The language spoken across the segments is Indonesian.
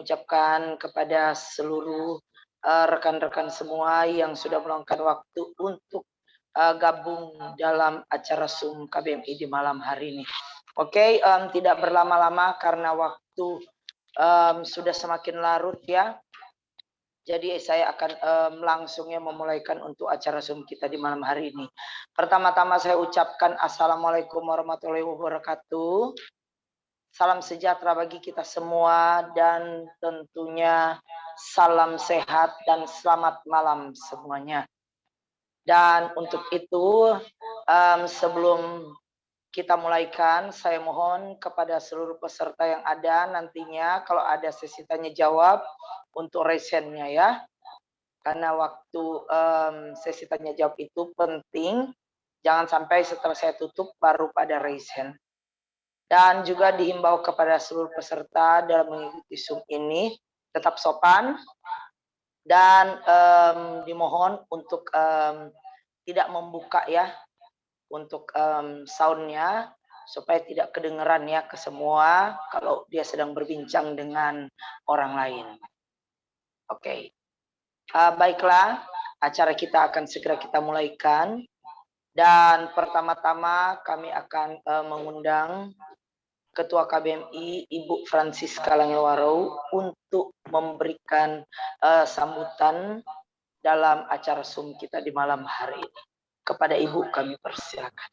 ucapkan kepada seluruh rekan-rekan semua yang sudah meluangkan waktu untuk gabung dalam acara Zoom KBMI di malam hari ini. Oke, tidak berlama-lama karena waktu sudah semakin larut ya. Jadi saya akan langsungnya memulaikan untuk acara Zoom kita di malam hari ini. Pertama-tama saya ucapkan Assalamualaikum warahmatullahi wabarakatuh. Salam sejahtera bagi kita semua dan tentunya salam sehat dan selamat malam semuanya. Dan untuk itu sebelum kita mulaikan, saya mohon kepada seluruh peserta yang ada nantinya kalau ada sesi tanya jawab untuk raise hand-nya ya. Karena waktu sesi tanya jawab itu penting, jangan sampai setelah saya tutup baru pada raise hand. Dan juga dihimbau kepada seluruh peserta dalam mengikuti Zoom ini tetap sopan dan dimohon untuk tidak membuka ya untuk soundnya supaya tidak kedengeran ya ke semua kalau dia sedang berbincang dengan orang lain. Oke. Baiklah, acara kita akan segera kita mulaikan. Dan pertama-tama kami akan mengundang Ketua KBMI Ibu Francisca Langewaro untuk memberikan sambutan dalam acara Zoom kita di malam hari ini. Kepada Ibu kami persilakan.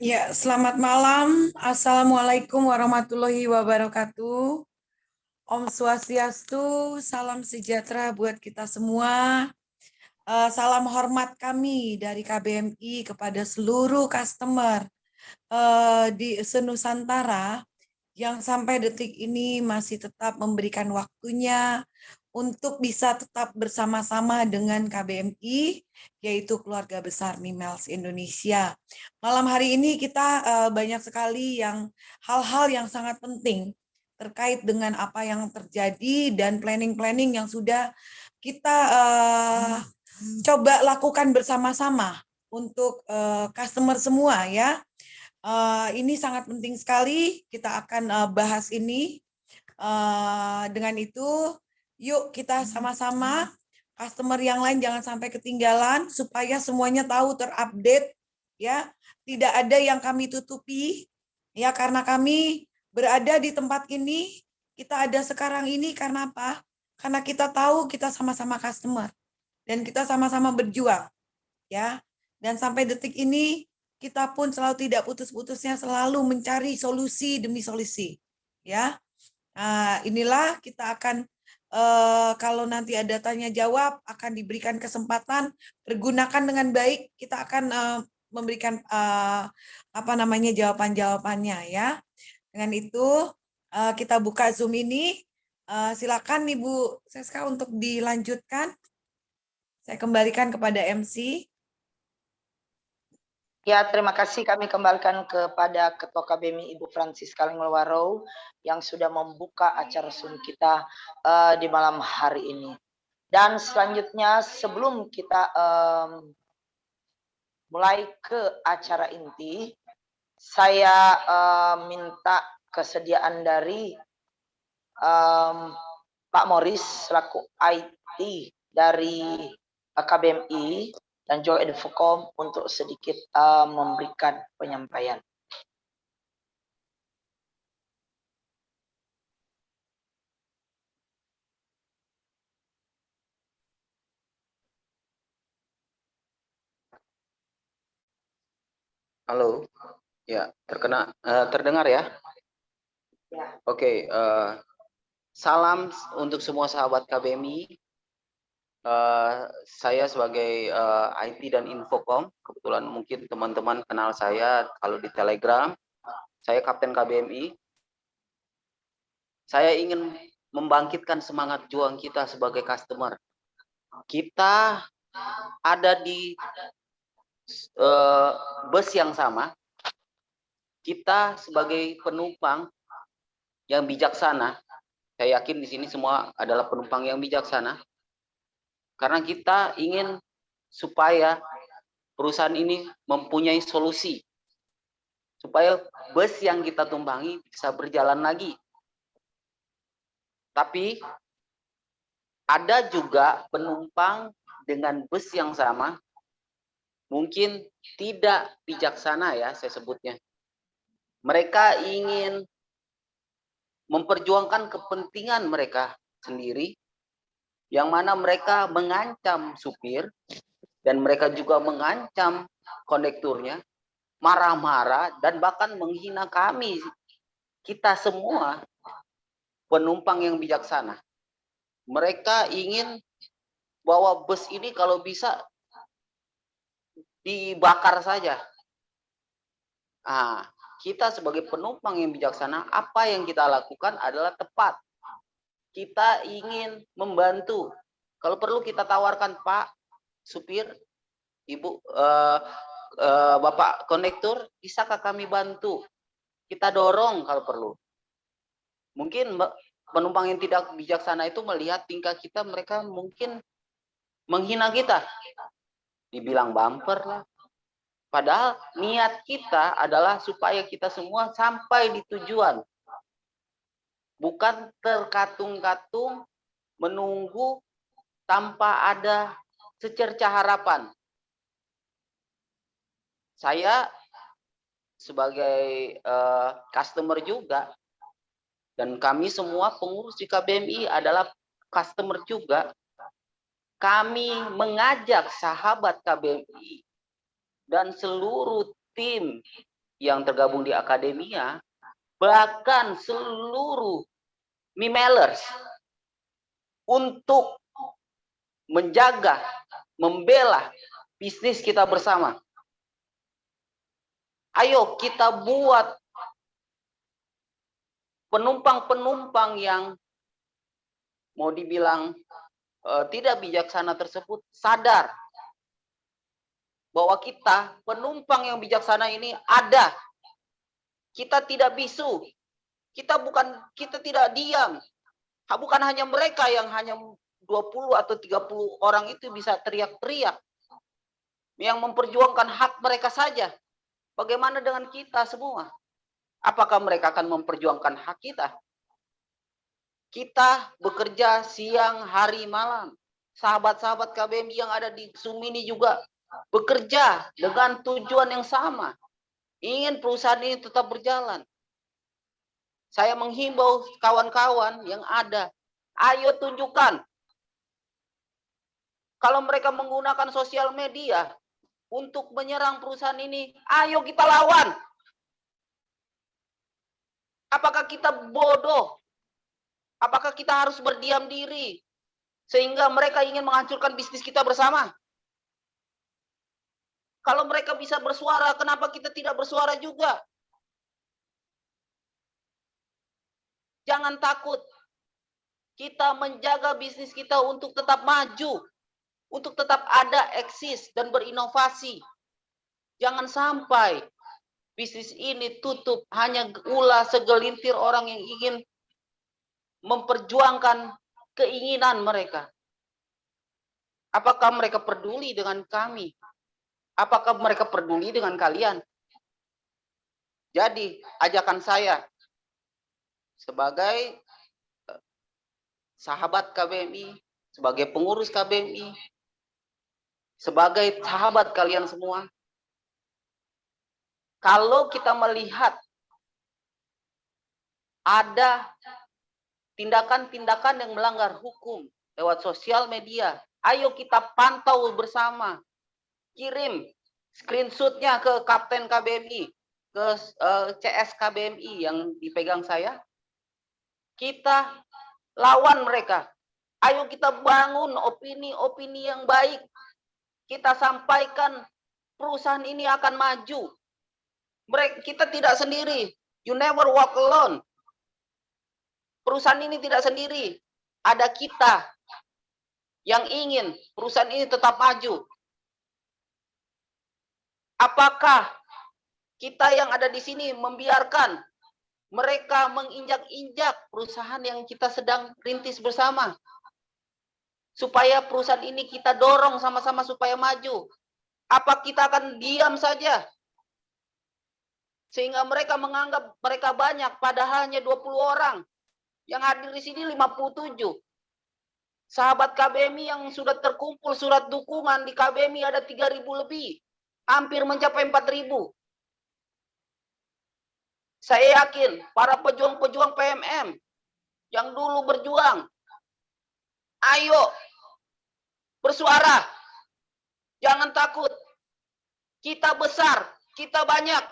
Ya, selamat malam. Assalamualaikum warahmatullahi wabarakatuh. Om Swastiastu, salam sejahtera buat kita semua. Salam hormat kami dari KBMI kepada seluruh customer di senusantara yang sampai detik ini masih tetap memberikan waktunya untuk bisa tetap bersama-sama dengan KBMI, yaitu keluarga besar Mimiles Indonesia. Malam hari ini kita banyak sekali hal-hal yang sangat penting terkait dengan apa yang terjadi dan planning-planning yang sudah kita coba lakukan bersama-sama untuk customer semua ya. Ini sangat penting sekali, kita akan bahas ini. Dengan itu, yuk kita sama-sama, customer yang lain jangan sampai ketinggalan, supaya semuanya tahu terupdate, ya. Tidak ada yang kami tutupi, ya, karena kami berada di tempat ini, kita ada sekarang ini karena apa? Karena kita tahu kita sama-sama customer, dan kita sama-sama berjuang, ya. Dan sampai detik ini, kita pun selalu tidak putus-putusnya selalu mencari solusi demi solusi, ya. Nah, inilah kita akan kalau nanti ada tanya jawab akan diberikan kesempatan, pergunakan dengan baik, kita akan memberikan jawaban-jawabannya ya. Dengan itu kita buka Zoom ini. Silakan Ibu Seska untuk dilanjutkan. Saya kembalikan kepada MC. Ya, terima kasih kami kembalikan kepada Ketua KBMI Ibu Francisca Langewaro yang sudah membuka acara Zoom kita di malam hari ini. Dan selanjutnya sebelum kita mulai ke acara inti, saya minta kesediaan dari Pak Morris selaku IT dari KBMI dan juga Infokom untuk sedikit memberikan penyampaian. Halo, ya terdengar ya? Ya. Oke, salam untuk semua sahabat KBMI. Saya sebagai IT dan Infokom, kebetulan mungkin teman-teman kenal saya kalau di Telegram. Saya Kapten KBMI. Saya ingin membangkitkan semangat juang kita sebagai customer. Kita ada di bus yang sama. Kita sebagai penumpang yang bijaksana, saya yakin di sini semua adalah penumpang yang bijaksana, karena kita ingin supaya perusahaan ini mempunyai solusi, supaya bus yang kita tumpangi bisa berjalan lagi. Tapi ada juga penumpang dengan bus yang sama, mungkin tidak bijaksana ya saya sebutnya. Mereka ingin memperjuangkan kepentingan mereka sendiri, yang mana mereka mengancam supir, dan mereka juga mengancam kondekturnya, marah-marah, dan bahkan menghina kami, kita semua penumpang yang bijaksana. Mereka ingin bahwa bus ini kalau bisa dibakar saja. Nah, kita sebagai penumpang yang bijaksana, apa yang kita lakukan adalah tepat. Kita ingin membantu. Kalau perlu kita tawarkan, Pak supir, Ibu, Bapak kondektur, bisakah kami bantu? Kita dorong kalau perlu. Mungkin penumpang yang tidak bijaksana itu melihat tingkah kita, mereka mungkin menghina kita. Dibilang bumper lah. Padahal niat kita adalah supaya kita semua sampai di tujuan. Bukan terkatung-katung menunggu tanpa ada secerca harapan. Saya sebagai customer juga, dan kami semua pengurus di KBMI adalah customer juga. Kami mengajak sahabat KBMI dan seluruh tim yang tergabung di akademia, bahkan seluruh mimelers, untuk menjaga, membela bisnis kita bersama. Ayo kita buat penumpang-penumpang yang mau dibilang tidak bijaksana tersebut sadar bahwa kita penumpang yang bijaksana ini ada. Kita tidak bisu. Kita tidak diam. Bukan hanya mereka yang hanya 20 atau 30 orang itu bisa teriak-teriak yang memperjuangkan hak mereka saja. Bagaimana dengan kita semua? Apakah mereka akan memperjuangkan hak kita? Kita bekerja siang, hari, malam. Sahabat-sahabat KBMI yang ada di Sumini juga bekerja dengan tujuan yang sama. Ingin perusahaan ini tetap berjalan. Saya menghimbau kawan-kawan yang ada, ayo tunjukkan. Kalau mereka menggunakan sosial media untuk menyerang perusahaan ini, ayo kita lawan. Apakah kita bodoh? Apakah kita harus berdiam diri sehingga mereka ingin menghancurkan bisnis kita bersama? Kalau mereka bisa bersuara, kenapa kita tidak bersuara juga? Jangan takut. Kita menjaga bisnis kita untuk tetap maju, untuk tetap ada, eksis, dan berinovasi. Jangan sampai bisnis ini tutup hanya ulah segelintir orang yang ingin memperjuangkan keinginan mereka. Apakah mereka peduli dengan kami? Apakah mereka peduli dengan kalian? Jadi, ajakan saya sebagai sahabat KBMI, sebagai pengurus KBMI, sebagai sahabat kalian semua, kalau kita melihat ada tindakan-tindakan yang melanggar hukum lewat sosial media, ayo kita pantau bersama. Kirim screenshotnya ke Kapten KBMI, ke CS KBMI yang dipegang saya. Kita lawan mereka. Ayo kita bangun opini-opini yang baik. Kita sampaikan perusahaan ini akan maju. Kita tidak sendiri. You never walk alone. Perusahaan ini tidak sendiri. Ada kita yang ingin perusahaan ini tetap maju. Apakah kita yang ada di sini membiarkan mereka menginjak-injak perusahaan yang kita sedang rintis bersama? Supaya perusahaan ini kita dorong sama-sama supaya maju. Apa kita akan diam saja? Sehingga mereka menganggap mereka banyak, padahal hanya 20 orang Yang hadir di sini 57. Sahabat KBMI yang sudah terkumpul surat dukungan di KBMI ada 3.000 lebih. Hampir mencapai 4.000. Saya yakin para pejuang-pejuang PMM yang dulu berjuang, ayo bersuara. Jangan takut. Kita besar, kita banyak.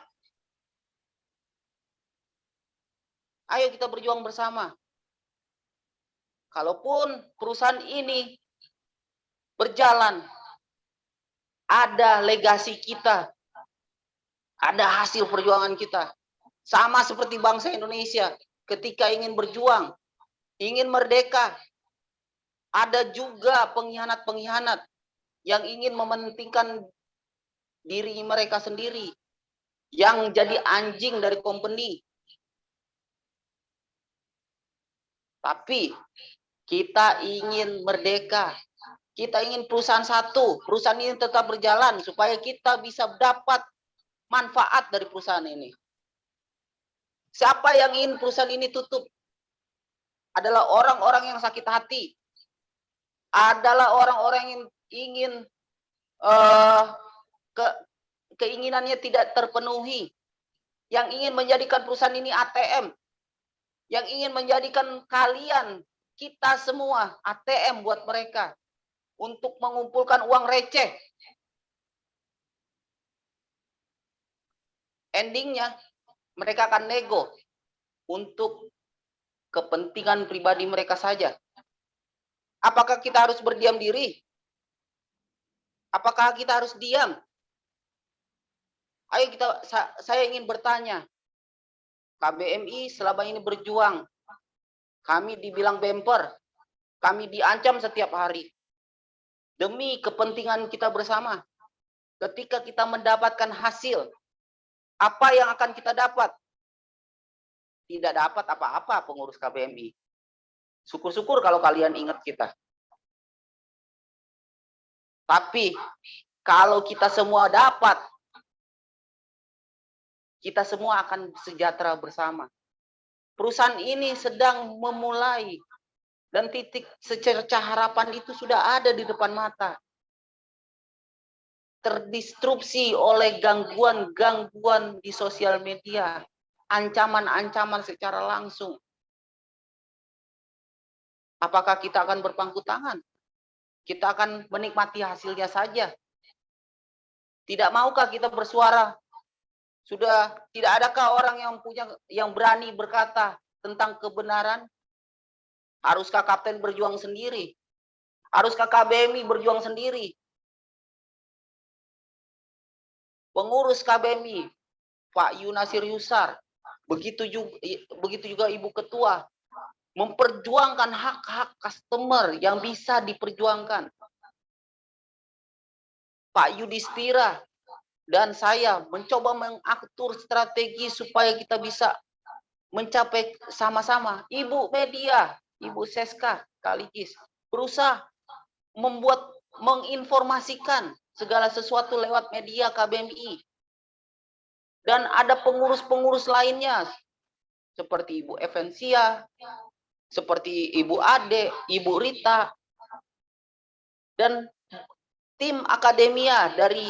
Ayo kita berjuang bersama. Kalaupun perusahaan ini berjalan, ada legasi kita, ada hasil perjuangan kita. Sama seperti bangsa Indonesia, ketika ingin berjuang, ingin merdeka, ada juga pengkhianat-pengkhianat yang ingin mementingkan diri mereka sendiri, yang jadi anjing dari company. Tapi kita ingin merdeka, kita ingin perusahaan satu, perusahaan ini tetap berjalan supaya kita bisa dapat manfaat dari perusahaan ini. Siapa yang ingin perusahaan ini tutup? Adalah orang-orang yang sakit hati, adalah orang-orang yang ingin keinginannya tidak terpenuhi, yang ingin menjadikan perusahaan ini ATM, yang ingin menjadikan kalian, kita semua ATM buat mereka untuk mengumpulkan uang receh. Endingnya mereka akan nego untuk kepentingan pribadi mereka saja. Apakah kita harus berdiam diri? Apakah kita harus diam? Ayo saya ingin bertanya. KBMI selama ini berjuang. Kami dibilang bemper. Kami diancam setiap hari. Demi kepentingan kita bersama. Ketika kita mendapatkan hasil, apa yang akan kita dapat? Tidak dapat apa-apa pengurus KBMI. Syukur-syukur kalau kalian ingat kita. Tapi kalau kita semua dapat, kita semua akan sejahtera bersama. Perusahaan ini sedang memulai dan titik secercah harapan itu sudah ada di depan mata. Terdistrupsi oleh gangguan-gangguan di sosial media, ancaman-ancaman secara langsung. Apakah kita akan berpangku tangan? Kita akan menikmati hasilnya saja. Tidak maukah kita bersuara? Sudah tidak adakah orang yang berani berkata tentang kebenaran? Haruskah Kapten berjuang sendiri? Haruskah KBMI berjuang sendiri? Pengurus KBMI, Pak Yunasir Yusar, begitu juga Ibu Ketua, memperjuangkan hak-hak customer yang bisa diperjuangkan. Pak Yudhistira dan saya mencoba mengatur strategi supaya kita bisa mencapai sama-sama. Ibu media, Ibu Seska Kaligis, berusaha menginformasikan segala sesuatu lewat media KBMI. Dan ada pengurus-pengurus lainnya, seperti Ibu Evensia, seperti Ibu Ade, Ibu Rita, dan tim akademia dari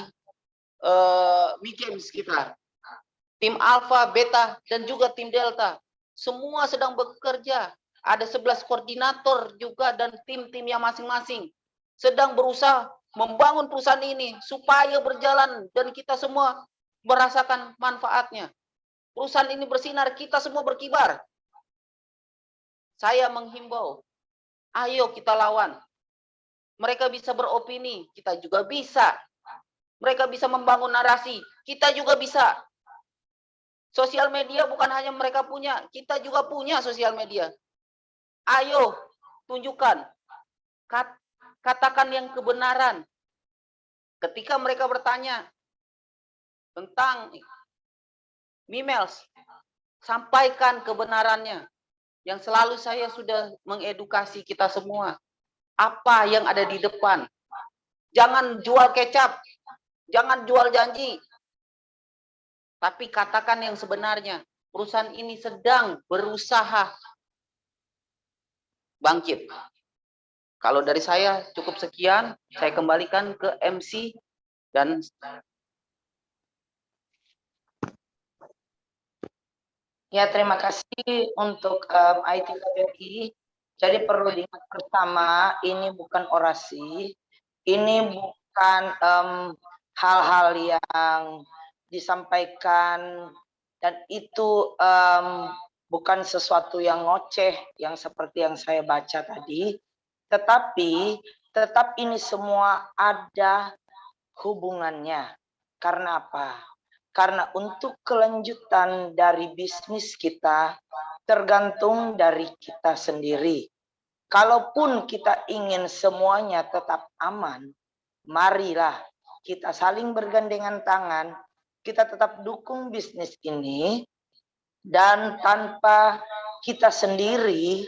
Migems kita, tim Alpha, Beta, dan juga tim Delta. Semua sedang bekerja. Ada 11 koordinator juga dan tim-tim yang masing-masing sedang berusaha membangun perusahaan ini supaya berjalan dan kita semua merasakan manfaatnya. Perusahaan ini bersinar, kita semua berkibar. Saya menghimbau, ayo kita lawan. Mereka bisa beropini, kita juga bisa. Mereka bisa membangun narasi, kita juga bisa. Sosial media bukan hanya mereka punya, kita juga punya sosial media. Ayo, tunjukkan. Katakan yang kebenaran. Ketika mereka bertanya tentang Mimels, sampaikan kebenarannya. Yang selalu saya sudah mengedukasi kita semua. Apa yang ada di depan. Jangan jual kecap. Jangan jual janji. Tapi katakan yang sebenarnya. Perusahaan ini sedang berusaha bangkit. Kalau dari saya cukup sekian, saya kembalikan ke MC dan ya, terima kasih untuk IT KBRI. Jadi perlu diingat pertama, ini bukan orasi, ini bukan hal-hal yang disampaikan dan itu bukan sesuatu yang ngoceh yang seperti yang saya baca tadi, tetapi tetap ini semua ada hubungannya. Karena apa? Karena untuk kelanjutan dari bisnis kita tergantung dari kita sendiri. Kalaupun kita ingin semuanya tetap aman, marilah kita saling bergandengan tangan, kita tetap dukung bisnis ini, dan tanpa kita sendiri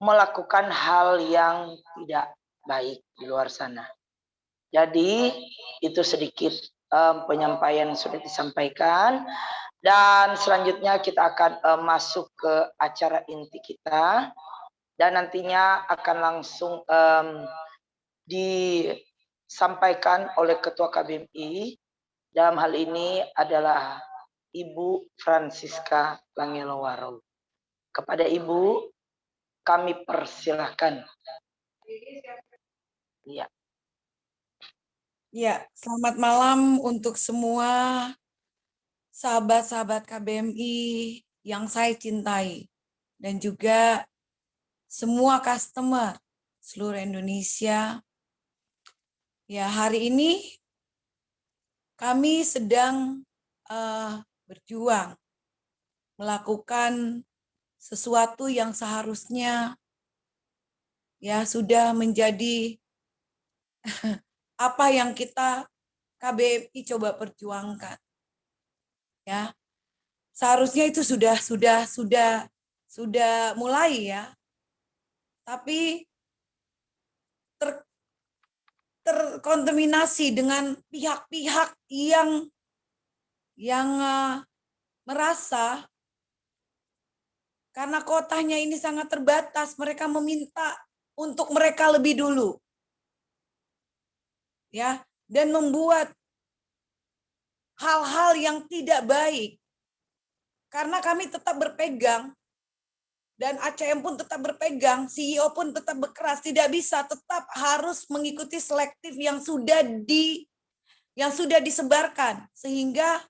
melakukan hal yang tidak baik di luar sana. Jadi itu sedikit penyampaian sudah disampaikan, dan selanjutnya kita akan masuk ke acara inti kita, dan nantinya akan langsung disampaikan oleh Ketua KBMI. Dalam hal ini adalah Ibu Francisca Langelowaro. Kepada Ibu kami persilahkan. Ya. Ya, selamat malam untuk semua sahabat-sahabat KBMI yang saya cintai dan juga semua customer seluruh Indonesia. Ya, hari ini kami sedang berjuang melakukan sesuatu yang seharusnya ya sudah menjadi apa yang kita KBMI coba perjuangkan. Ya. Seharusnya itu sudah mulai ya. Tapi terkontaminasi dengan pihak-pihak yang merasa karena kotanya ini sangat terbatas, mereka meminta untuk mereka lebih dulu. Ya, dan membuat hal-hal yang tidak baik. Karena kami tetap berpegang dan ACM pun tetap berpegang, CEO pun tetap berkeras, tidak bisa, tetap harus mengikuti selektif yang sudah disebarkan, sehingga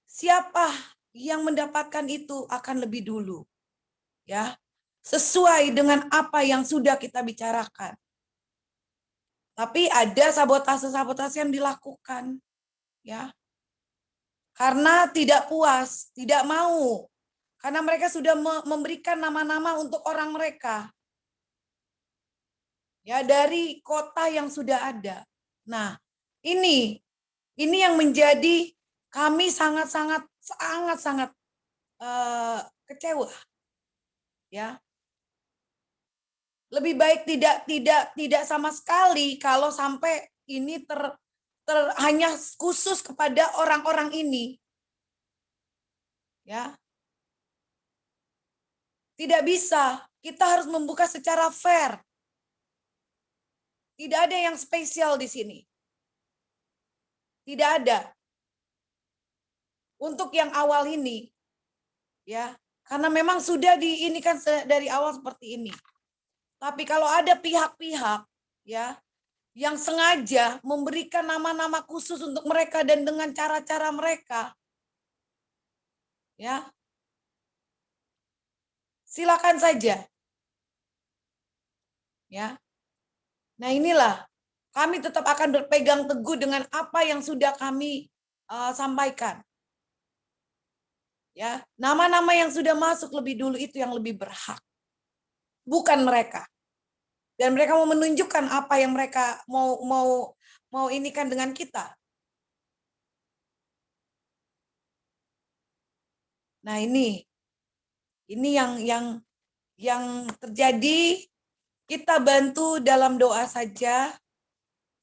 siapa yang mendapatkan itu akan lebih dulu, ya, sesuai dengan apa yang sudah kita bicarakan. Tapi ada sabotase-sabotase yang dilakukan, ya, karena tidak puas, tidak mau. Karena mereka sudah memberikan nama-nama untuk orang mereka. Ya, dari kota yang sudah ada. Nah, ini yang menjadi kami sangat kecewa. Ya. Lebih baik tidak sama sekali kalau sampai ini hanya khusus kepada orang-orang ini. Ya. Tidak bisa, kita harus membuka secara fair. Tidak ada yang spesial di sini. Tidak ada. Untuk yang awal ini, ya, karena memang sudah diinikan dari awal seperti ini. Tapi kalau ada pihak-pihak, ya, yang sengaja memberikan nama-nama khusus untuk mereka dan dengan cara-cara mereka, ya, silakan saja. Ya. Nah, inilah kami tetap akan berpegang teguh dengan apa yang sudah kami sampaikan. Ya, nama-nama yang sudah masuk lebih dulu itu yang lebih berhak. Bukan mereka. Dan mereka mau menunjukkan apa yang mereka mau inikan dengan kita. Nah, ini yang terjadi. Kita bantu dalam doa saja,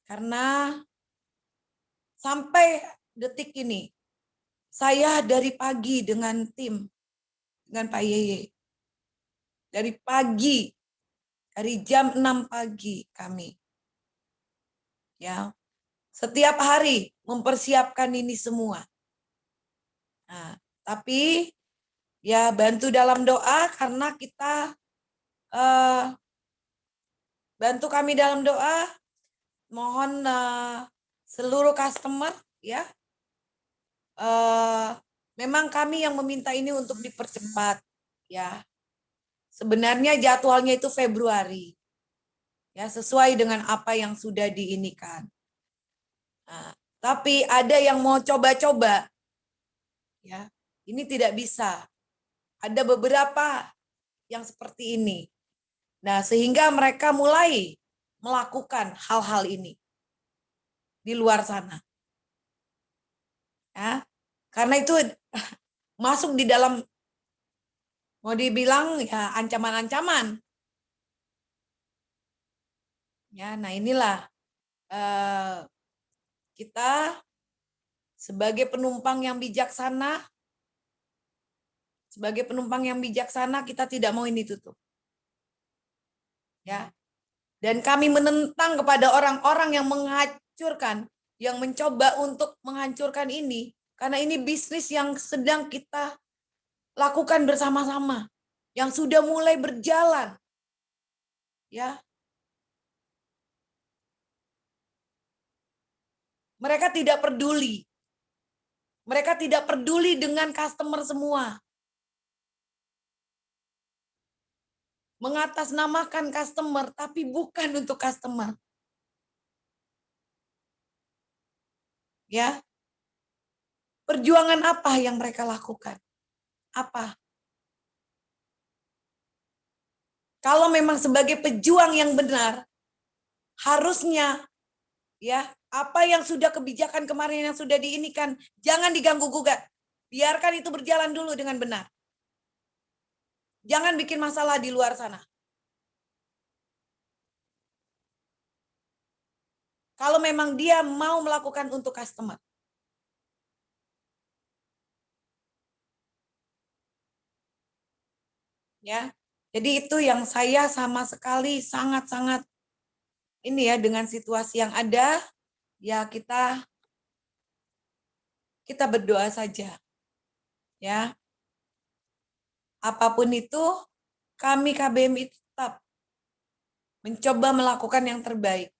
karena sampai detik ini saya dari pagi dengan tim, dengan Pak Yeye, dari pagi dari jam 6 pagi kami. Ya. Setiap hari mempersiapkan ini semua. Nah, tapi ya bantu dalam doa karena kita bantu kami dalam doa. Mohon seluruh customer ya. Memang kami yang meminta ini untuk dipercepat ya. Sebenarnya jadwalnya itu Februari. Ya, sesuai dengan apa yang sudah diinikan. Nah, tapi ada yang mau coba-coba. Ya, ini tidak bisa. Ada beberapa yang seperti ini. Nah, sehingga mereka mulai melakukan hal-hal ini di luar sana. Ya, karena itu masuk di dalam, mau dibilang ya ancaman-ancaman. Ya, nah inilah kita sebagai penumpang yang bijaksana, kita tidak mau ini tutup. Ya. Dan kami menentang kepada orang-orang yang menghancurkan, yang mencoba untuk menghancurkan ini, karena ini bisnis yang sedang kita lakukan bersama-sama, yang sudah mulai berjalan. Ya. Mereka tidak peduli. Mereka tidak peduli dengan customer semua. Mengatasnamakan customer, tapi bukan untuk customer. Ya. Perjuangan apa yang mereka lakukan? Apa? Kalau memang sebagai pejuang yang benar, harusnya ya, apa yang sudah kebijakan kemarin yang sudah diinikan, jangan diganggu gugat. Biarkan itu berjalan dulu dengan benar. Jangan bikin masalah di luar sana. Kalau memang dia mau melakukan untuk customer. Ya. Jadi itu yang saya sama sekali sangat-sangat ini ya, dengan situasi yang ada, ya kita berdoa saja. Ya. Apapun itu, kami KBMI tetap mencoba melakukan yang terbaik.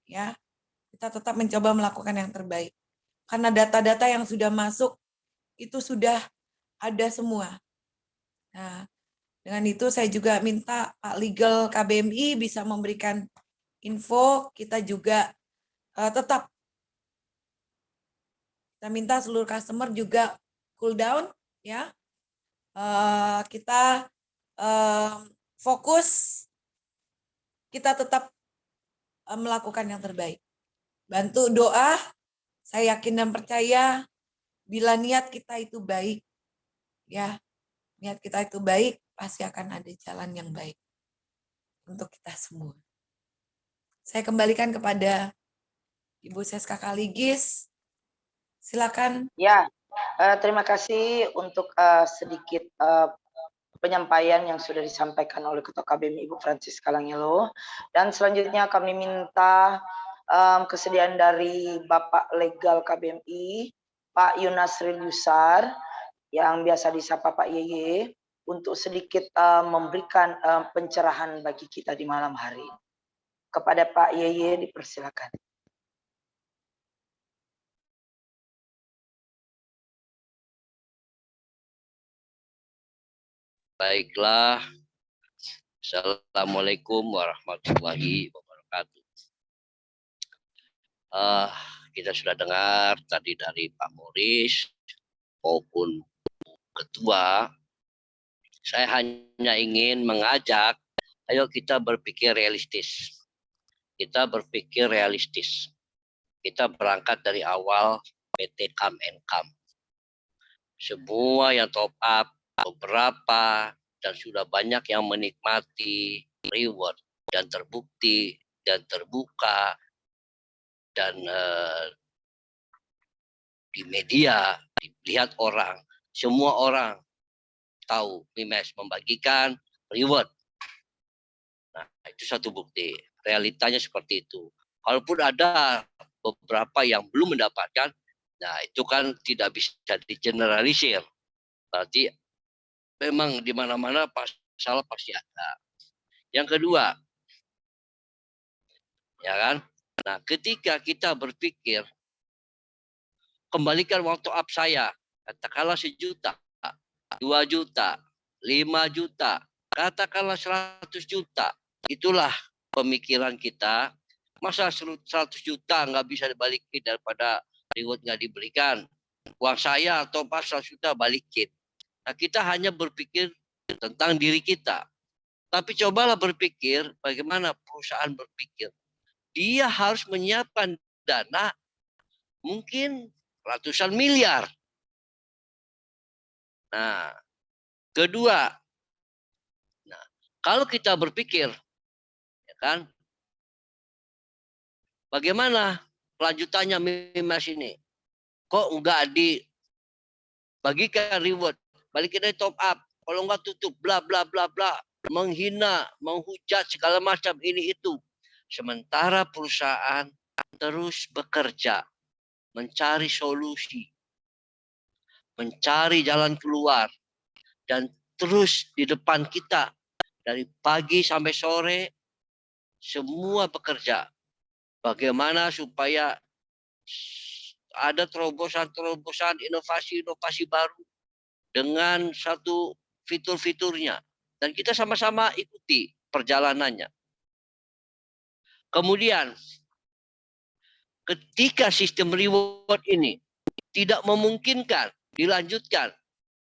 Ya. Kita tetap mencoba melakukan yang terbaik. Karena data-data yang sudah masuk itu sudah ada semua. Nah, dengan itu saya juga minta Pak Legal KBMI bisa memberikan info. Kita juga tetap kita minta seluruh customer juga cool down ya. Kita fokus, kita tetap melakukan yang terbaik. Bantu doa, saya yakin dan percaya bila niat kita itu baik, ya, niat kita itu baik, pasti akan ada jalan yang baik untuk kita semua. Saya kembalikan kepada Ibu Seska Kaligis. Silakan. Ya, terima kasih untuk sedikit penyampaian yang sudah disampaikan oleh Ketua KBMI Ibu Francisca Langelo. Dan selanjutnya kami minta kesediaan dari Bapak Legal KBMI, Pak Yunasril Yusar, yang biasa disapa Pak Yeye, untuk sedikit memberikan pencerahan bagi kita di malam hari. Kepada Pak Yeye dipersilakan. Baiklah, Assalamualaikum warahmatullahi wabarakatuh. Kita sudah dengar tadi dari Pak Moris maupun Ketua. Saya hanya ingin mengajak, ayo kita berpikir realistis. Kita berpikir realistis. Kita berangkat dari awal PT Come and Come. Semua yang top up, beberapa, dan sudah banyak yang menikmati reward dan terbukti dan terbuka dan di media dilihat orang, semua orang tahu Mimes membagikan reward Itu satu bukti. Realitanya seperti itu. Kalaupun ada beberapa yang belum mendapatkan, nah itu kan tidak bisa digeneralisir. Berarti memang di mana-mana masalah pasti ada. Yang kedua, ya kan? Nah, ketika kita berpikir, kembalikan waktu up saya, katakanlah 1 juta, 2 juta, 5 juta, katakanlah 100 juta. Itulah pemikiran kita. Masa 100 juta nggak bisa dibalikin daripada reward nggak diberikan. Uang saya atau pas 100 juta balikin. Nah, kita hanya berpikir tentang diri kita. Tapi cobalah berpikir bagaimana perusahaan berpikir. Dia harus menyiapkan dana mungkin ratusan miliar. Nah, kedua, nah, kalau kita berpikir, ya kan, bagaimana kelanjutannya Mimas ini? Kok enggak dibagikan reward? Balikin dari top up. Kalau enggak tutup, bla bla bla bla. Menghina, menghujat segala macam ini itu. Sementara perusahaan terus bekerja, mencari solusi, mencari jalan keluar, dan terus di depan kita dari pagi sampai sore semua bekerja. Bagaimana supaya ada terobosan-terobosan, inovasi-inovasi baru dengan satu fitur-fiturnya. Dan kita sama-sama ikuti perjalanannya. Kemudian, ketika sistem reward ini tidak memungkinkan dilanjutkan,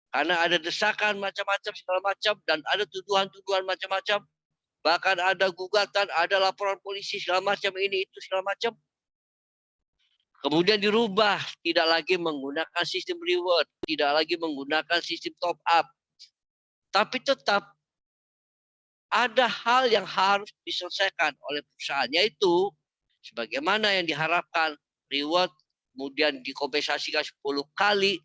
karena ada desakan macam-macam, segala macam, dan ada tuduhan-tuduhan macam-macam, bahkan ada gugatan, ada laporan polisi, segala macam, ini, itu, segala macam. Kemudian dirubah, tidak lagi menggunakan sistem reward, tidak lagi menggunakan sistem top up. Tapi tetap ada hal yang harus diselesaikan oleh perusahaan, yaitu sebagaimana yang diharapkan reward, kemudian dikompensasikan 10 kali,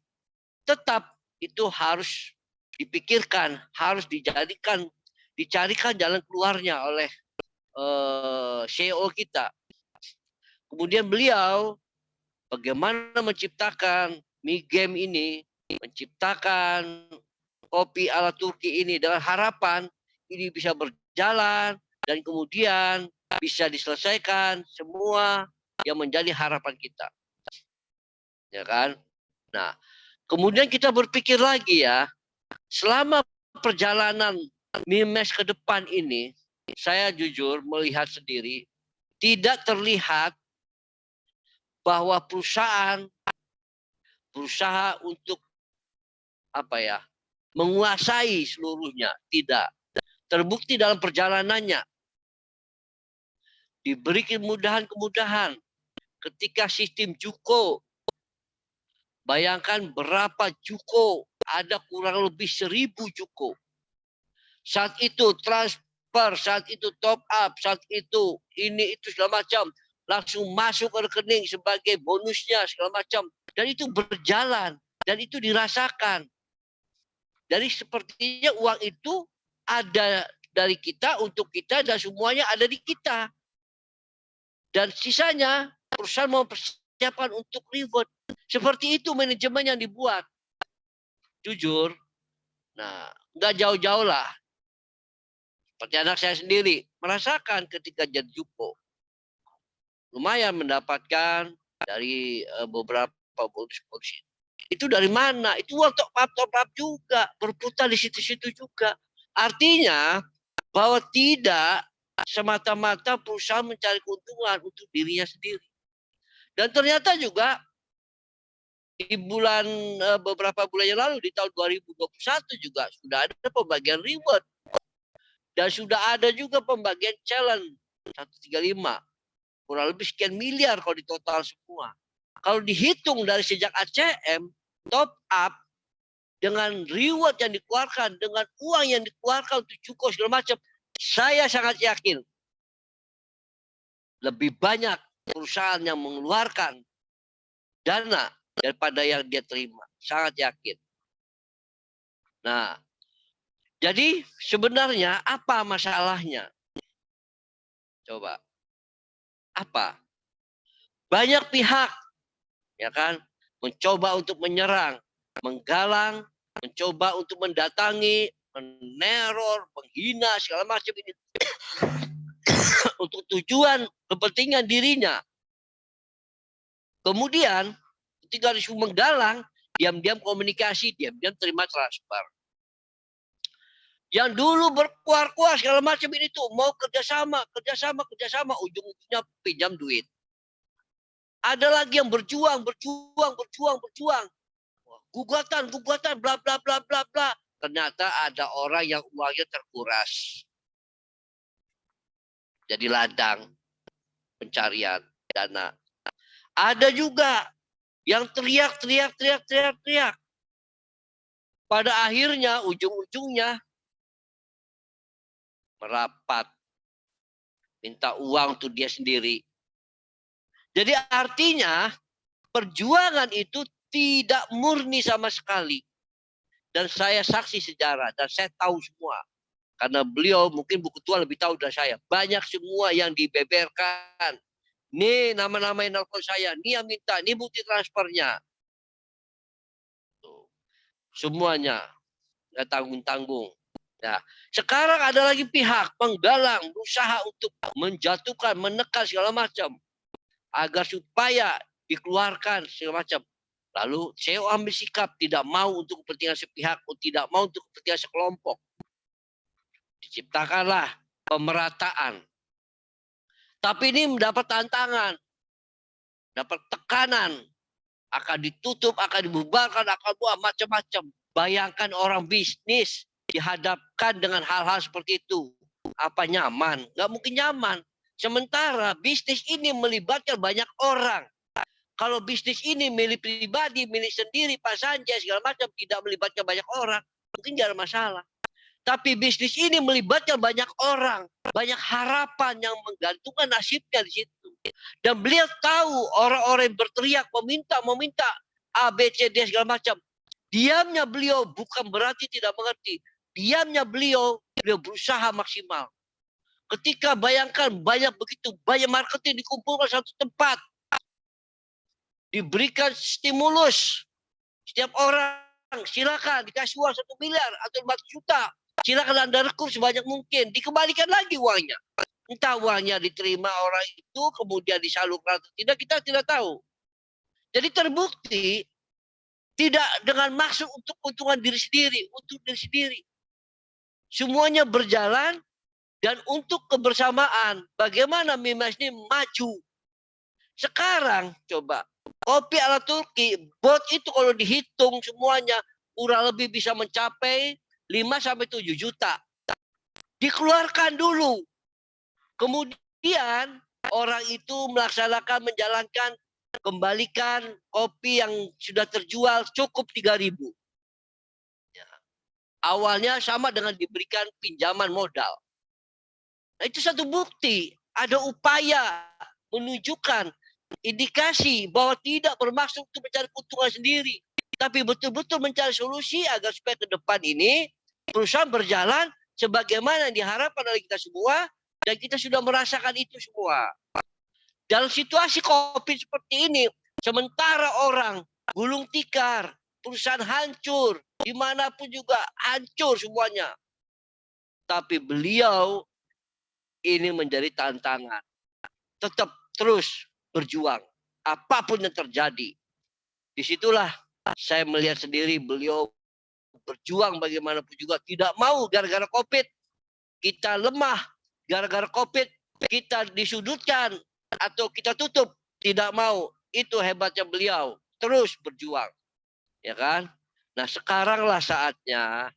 tetap itu harus dipikirkan, harus dicarikan jalan keluarnya oleh CEO kita. Kemudian beliau bagaimana menciptakan Mi Game ini, menciptakan kopi ala Turki ini dengan harapan ini bisa berjalan dan kemudian bisa diselesaikan semua yang menjadi harapan kita. Ya kan? Nah, kemudian kita berpikir lagi ya, selama perjalanan Mimes ke depan ini, saya jujur melihat sendiri, tidak terlihat bahwa perusahaan berusaha untuk menguasai seluruhnya. Tidak. Terbukti dalam perjalanannya. Diberi kemudahan-kemudahan. Ketika sistem JUKO, bayangkan berapa JUKO, ada kurang lebih 1000 JUKO. Saat itu transfer, saat itu top up, saat itu ini itu segala macam. Langsung masuk ke rekening sebagai bonusnya segala macam. Dan itu berjalan. Dan itu dirasakan. Jadi sepertinya uang itu ada dari kita, untuk kita, dan semuanya ada di kita. Dan sisanya perusahaan mau persiapkan untuk reward. Seperti itu manajemen yang dibuat. Jujur, nah nggak jauh-jauh lah. Seperti anak saya sendiri, merasakan ketika jadi JUKO. Lumayan mendapatkan dari beberapa bonus-bonus. Itu dari mana? Itu uang top up juga. Berputar di situ-situ juga. Artinya bahwa tidak semata-mata perusahaan mencari keuntungan untuk dirinya sendiri. Dan ternyata juga di beberapa bulan yang lalu, di tahun 2021 juga sudah ada pembagian reward. Dan sudah ada juga pembagian challenge 135. Kurang lebih sekian miliar kalau di total semua. Kalau dihitung dari sejak ACM, top up dengan reward yang dikeluarkan, dengan uang yang dikeluarkan untuk JUKO segala macam, saya sangat yakin lebih banyak perusahaan yang mengeluarkan dana daripada yang dia terima. Sangat yakin. Nah, jadi sebenarnya apa masalahnya? Coba. Apa? Banyak pihak, ya kan, mencoba untuk menyerang, menggalang, mencoba untuk mendatangi, meneror, menghina segala macam ini untuk tujuan kepentingan dirinya. Kemudian ketika disuruh menggalang, diam-diam komunikasi, diam-diam terima transfer. Yang dulu berkuar-kuar segala macam ini tuh mau kerjasama, ujung-ujungnya pinjam duit. Ada lagi yang berjuang, gugatan, bla bla bla bla bla. Ternyata ada orang yang uangnya terkuras. Jadi ladang pencarian dana. Ada juga yang teriak. Pada akhirnya ujung-ujungnya merapat, minta uang untuk dia sendiri. Jadi artinya perjuangan itu tidak murni sama sekali. Dan saya saksi sejarah dan saya tahu semua. Karena beliau mungkin Bu Ketua lebih tahu dari saya. Banyak semua yang dibeberkan. Nih nama-nama yang nelfon saya, nih yang minta, nih bukti transfernya. Semuanya nggak tanggung-tanggung. Nah, sekarang ada lagi pihak penggalang berusaha untuk menjatuhkan, menekan segala macam agar supaya dikeluarkan segala macam. Lalu saya ambil sikap tidak mau untuk kepentingan sepihak, tidak mau untuk kepentingan sekelompok. Diciptakanlah pemerataan. Tapi ini mendapat tantangan, dapat tekanan, akan ditutup, akan dibubarkan, akan buat macam-macam. Bayangkan orang bisnis dihadapkan dengan hal-hal seperti itu. Apa nyaman? Nggak mungkin nyaman. Sementara bisnis ini melibatkan banyak orang. Kalau bisnis ini milik pribadi, milik sendiri, Pak Sanjay, segala macam, tidak melibatkan banyak orang, mungkin tidak ada masalah. Tapi bisnis ini melibatkan banyak orang, banyak harapan yang menggantungkan nasibnya di situ. Dan beliau tahu orang-orang yang berteriak, meminta, A, B, C, D, segala macam. Diamnya beliau bukan berarti tidak mengerti. Diamnya beliau berusaha maksimal. Ketika bayangkan begitu banyak marketing dikumpulkan satu tempat. Diberikan stimulus. Setiap orang silakan dikasih uang 1 miliar atau 500 juta. Silakan Anda rekrut sebanyak mungkin. Dikembalikan lagi uangnya. Entah uangnya diterima orang itu kemudian disalurkan atau tidak, kita tidak tahu. Jadi terbukti tidak dengan maksud untuk keuntungan diri sendiri, untuk diri sendiri. Semuanya berjalan dan untuk kebersamaan. Bagaimana Mimiles ini maju. Sekarang coba, kopi ala Turki, bot itu kalau dihitung semuanya kurang lebih bisa mencapai 5-7 juta. Dikeluarkan dulu. Kemudian orang itu melaksanakan, menjalankan, kembalikan kopi yang sudah terjual cukup 3.000. Ya. Awalnya sama dengan diberikan pinjaman modal. Nah, itu satu bukti. Ada upaya menunjukkan indikasi bahwa tidak bermaksud untuk mencari keuntungan sendiri. Tapi betul-betul mencari solusi agar supaya ke depan ini perusahaan berjalan sebagaimana yang diharapkan oleh kita semua. Dan kita sudah merasakan itu semua. Dalam situasi COVID seperti ini, sementara orang gulung tikar, perusahaan hancur, dimanapun juga hancur semuanya. Tapi beliau ini menjadi tantangan. Tetap terus berjuang. Apapun yang terjadi. Disitulah saya melihat sendiri beliau berjuang bagaimanapun juga. Tidak mau gara-gara COVID kita lemah. Gara-gara COVID kita disudutkan atau kita tutup. Tidak mau. Itu hebatnya beliau. Terus berjuang. Ya kan? Nah sekaranglah saatnya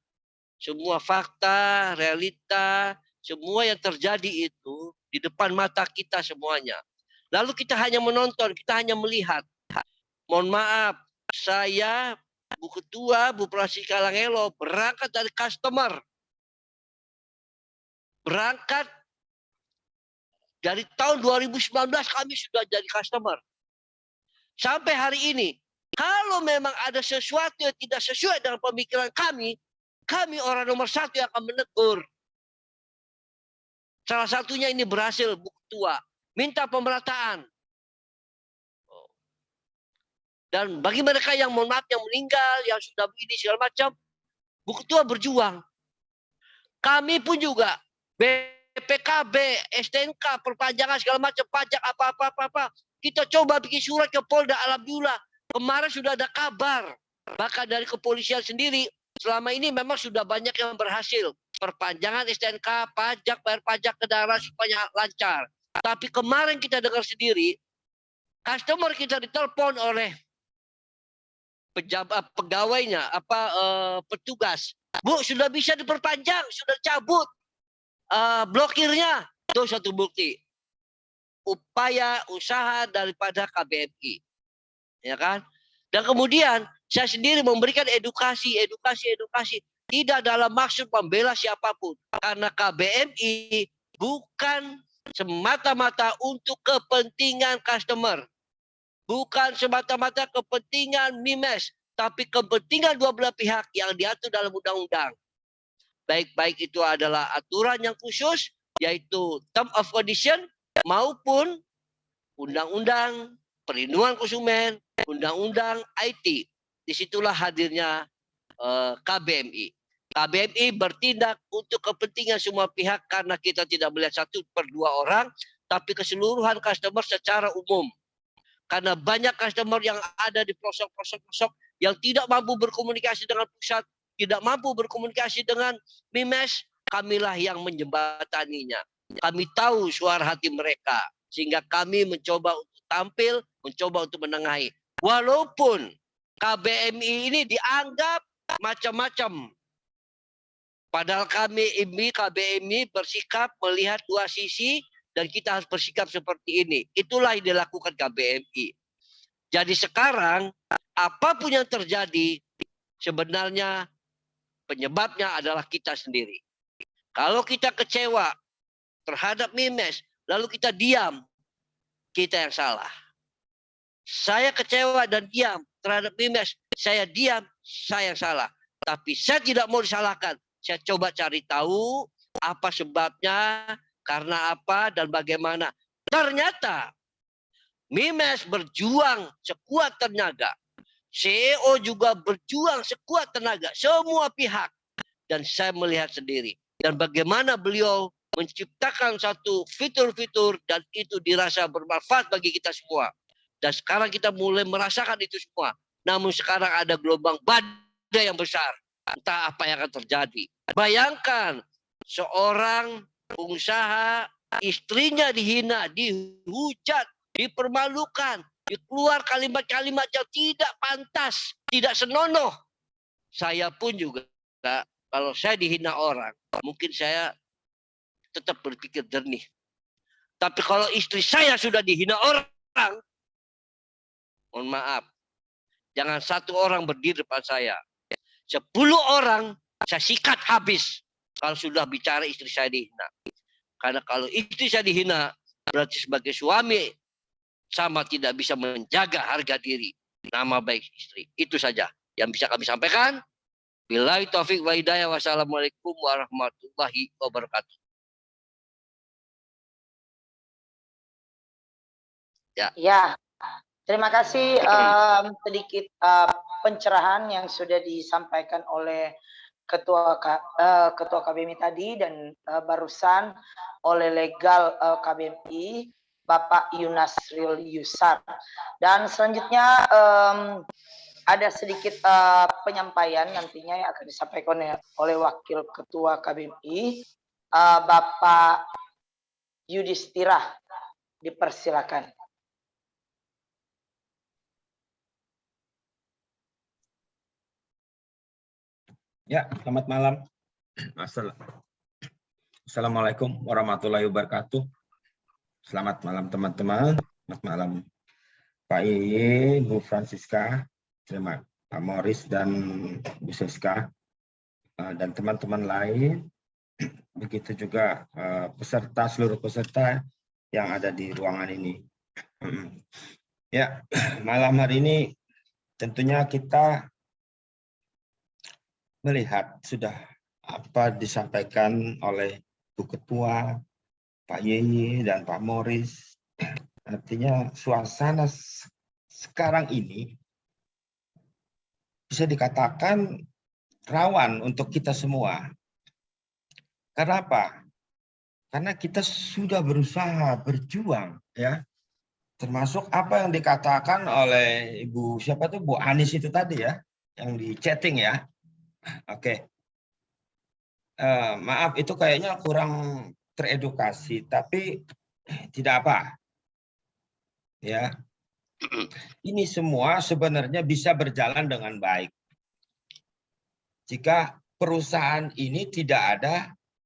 semua fakta, realita, semua yang terjadi itu di depan mata kita semuanya. Lalu kita hanya menonton, kita hanya melihat. Mohon maaf, saya, Bu Ketua, Bu Prasika Langelo berangkat dari customer. Berangkat dari tahun 2019 kami sudah jadi customer. Sampai hari ini, kalau memang ada sesuatu yang tidak sesuai dengan pemikiran kami orang nomor 1 yang akan menegur. Salah satunya ini berhasil, Bu Ketua. Minta pemerataan. Dan bagi mereka yang mohon maaf yang meninggal, yang sudah begini segala macam, Bu Ketua berjuang. Kami pun juga BPKB, STNK, perpanjangan segala macam, pajak apa-apa. Kita coba bikin surat ke Polda. Alhamdulillah kemarin sudah ada kabar. Bahkan dari kepolisian sendiri selama ini memang sudah banyak yang berhasil. Perpanjangan STNK, pajak, bayar pajak ke daerah supaya lancar. Tapi kemarin kita dengar sendiri, customer kita ditelepon oleh pejabat pegawainya, petugas. Bu, sudah bisa diperpanjang, sudah cabut blokirnya. Itu satu bukti upaya usaha daripada KBMI, ya kan? Dan kemudian saya sendiri memberikan edukasi, tidak dalam maksud membela siapapun, karena KBMI bukan semata-mata untuk kepentingan customer, bukan semata-mata kepentingan Mimes, tapi kepentingan dua belah pihak yang diatur dalam undang-undang. Baik itu adalah aturan yang khusus, yaitu term of condition, maupun undang-undang perlindungan konsumen, undang-undang IT. Disitulah hadirnya KBMI. KBMI bertindak untuk kepentingan semua pihak karena kita tidak melihat 1 per 2 orang, tapi keseluruhan customer secara umum. Karena banyak customer yang ada di pelosok-pelosok yang tidak mampu berkomunikasi dengan pusat, tidak mampu berkomunikasi dengan Mimes, kamilah yang menjembataninya. Kami tahu suara hati mereka, sehingga kami mencoba untuk tampil, mencoba untuk menengahi. Walaupun KBMI ini dianggap macam-macam, padahal KBMI bersikap melihat dua sisi, dan kita harus bersikap seperti ini. Itulah yang dilakukan KBMI. Jadi sekarang, apapun yang terjadi, sebenarnya penyebabnya adalah kita sendiri. Kalau kita kecewa terhadap Mimes, lalu kita diam, kita yang salah. Saya kecewa dan diam terhadap Mimes, saya diam, saya yang salah. Tapi saya tidak mau disalahkan. Saya coba cari tahu apa sebabnya, karena apa dan bagaimana. Ternyata Mimes berjuang sekuat tenaga. CEO juga berjuang sekuat tenaga. Semua pihak. Dan saya melihat sendiri. Dan bagaimana beliau menciptakan satu fitur-fitur dan itu dirasa bermanfaat bagi kita semua. Dan sekarang kita mulai merasakan itu semua. Namun sekarang ada gelombang badai yang besar. Entah apa yang akan terjadi. Bayangkan seorang pengusaha, istrinya dihina, dihujat, dipermalukan, dikeluar kalimat-kalimat yang tidak pantas, tidak senonoh. Saya pun juga, kalau saya dihina orang, mungkin saya tetap berpikir jernih. Tapi kalau istri saya sudah dihina orang, mohon maaf, jangan 1 orang berdiri depan saya. 10 orang saya sikat habis kalau sudah bicara istri saya dihina. Karena kalau istri saya dihina, berarti sebagai suami sama tidak bisa menjaga harga diri, nama baik istri. Itu saja yang bisa kami sampaikan. Billahi taufik wa hidayah. Wassalamualaikum warahmatullahi wabarakatuh. Ya, terima kasih sedikit pencerahan yang sudah disampaikan oleh Ketua KBMI tadi dan barusan oleh legal KBMI Bapak Yunasril Yusar. Dan selanjutnya ada sedikit penyampaian nantinya yang akan disampaikan oleh Wakil Ketua KBMI Bapak Yudhistira. Dipersilakan. Ya, selamat malam. Assalamualaikum warahmatullahi wabarakatuh. Selamat malam teman-teman. Selamat malam Pak Iye, Bu Francisca, terima Pak Morris dan Bu Siska, dan teman-teman lain. Begitu juga seluruh peserta yang ada di ruangan ini. Ya, malam hari ini tentunya kita melihat sudah apa disampaikan oleh Bu Ketua, Pak Yeye dan Pak Morris. Artinya suasana sekarang ini bisa dikatakan rawan untuk kita semua. Karena apa? Karena kita sudah berusaha berjuang, ya. Termasuk apa yang dikatakan oleh Ibu siapa tuh, Bu Anis itu tadi ya, yang di chatting ya. Oke. Maaf itu kayaknya kurang teredukasi, tapi tidak apa. Ya. Ini semua sebenarnya bisa berjalan dengan baik. Jika perusahaan ini tidak ada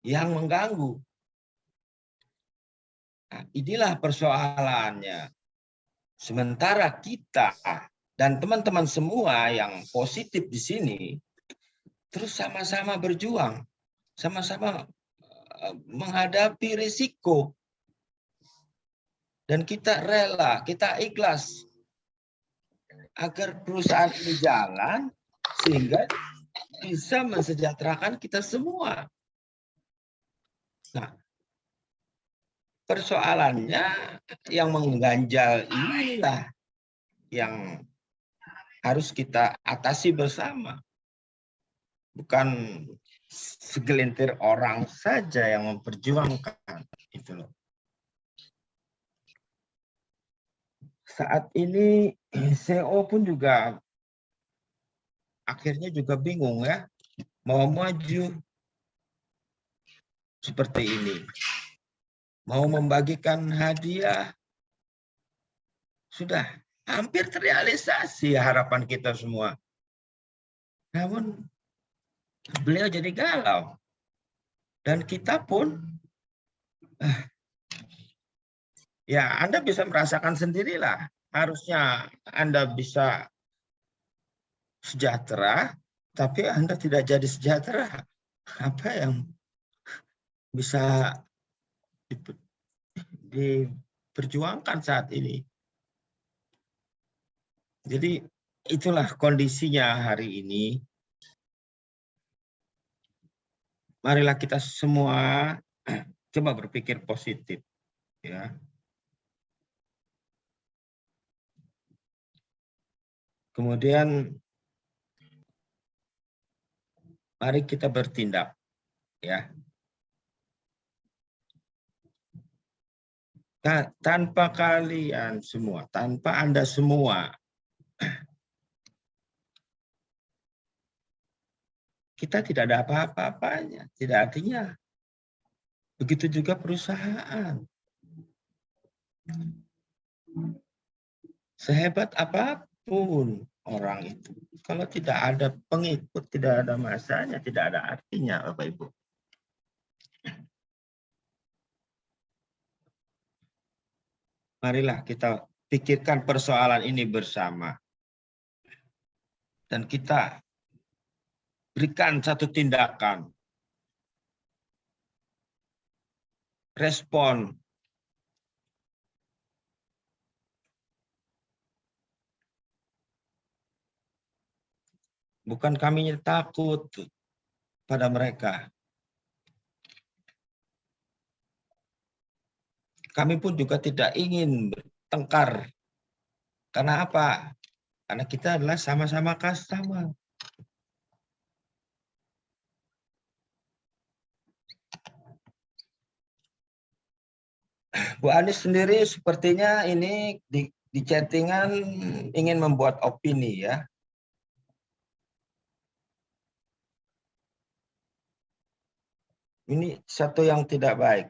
yang mengganggu. Nah, inilah persoalannya. Sementara kita dan teman-teman semua yang positif di sini terus sama-sama berjuang, sama-sama menghadapi risiko. Dan kita rela, kita ikhlas agar perusahaan ini jalan sehingga bisa mensejahterakan kita semua. Nah, persoalannya yang mengganjal inilah yang harus kita atasi bersama. Bukan segelintir orang saja yang memperjuangkan itu loh. Saat ini CEO pun juga akhirnya juga bingung ya, mau maju seperti ini. Mau membagikan hadiah, sudah hampir terrealisasi harapan kita semua. Namun beliau jadi galau. Dan kita pun, ya Anda bisa merasakan sendirilah. Harusnya Anda bisa sejahtera, tapi Anda tidak jadi sejahtera. Apa yang bisa diperjuangkan saat ini? Jadi itulah kondisinya hari ini. Marilah kita semua coba berpikir positif, ya. Kemudian mari kita bertindak, ya. Tanpa kalian semua, tanpa Anda semua, kita tidak ada apa-apanya, tidak artinya. Begitu juga perusahaan. Sehebat apapun orang itu, kalau tidak ada pengikut, tidak ada masanya, tidak ada artinya, Bapak Ibu. Marilah kita pikirkan persoalan ini bersama. Dan kita berikan satu tindakan. Respon. Bukan kami takut pada mereka. Kami pun juga tidak ingin bertengkar. Karena apa? Karena kita adalah sama-sama customer. Bu Anies sendiri sepertinya ini di chattingan ingin membuat opini ya. Ini satu yang tidak baik.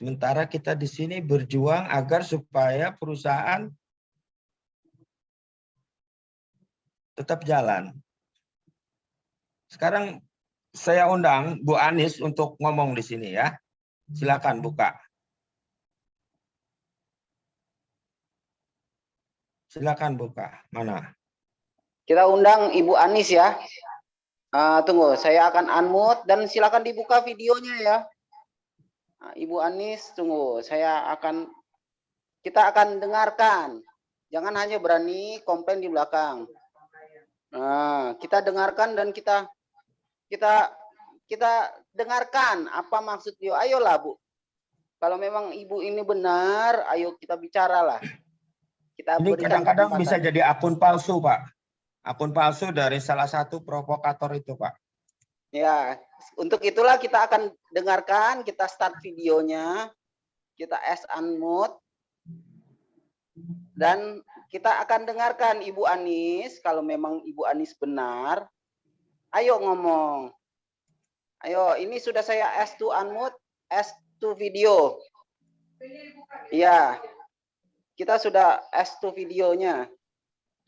Sementara kita di sini berjuang agar supaya perusahaan tetap jalan. Sekarang saya undang Bu Anies untuk ngomong di sini ya. Silakan buka. Silakan buka. Mana? Kita undang Ibu Anis ya. Tunggu, saya akan unmute dan silakan dibuka videonya ya. Ibu Anis, tunggu, saya akan kita akan dengarkan. Jangan hanya berani komplain di belakang. Nah, kita dengarkan dan kita dengarkan apa maksud dia. Ayolah Bu, kalau memang Ibu ini benar, ayo kita bicaralah. Kita Ini berikan kadang-kadang bisa kesempatan. jadi akun palsu, Pak. Akun palsu dari salah satu provokator itu, Pak. Ya, untuk itulah kita akan dengarkan, kita start videonya, kita unmute, dan kita akan dengarkan Ibu Anis. Kalau memang Ibu Anis benar, ayo ngomong. Ayo, ini sudah saya unmute, video. Iya, kita sudah videonya.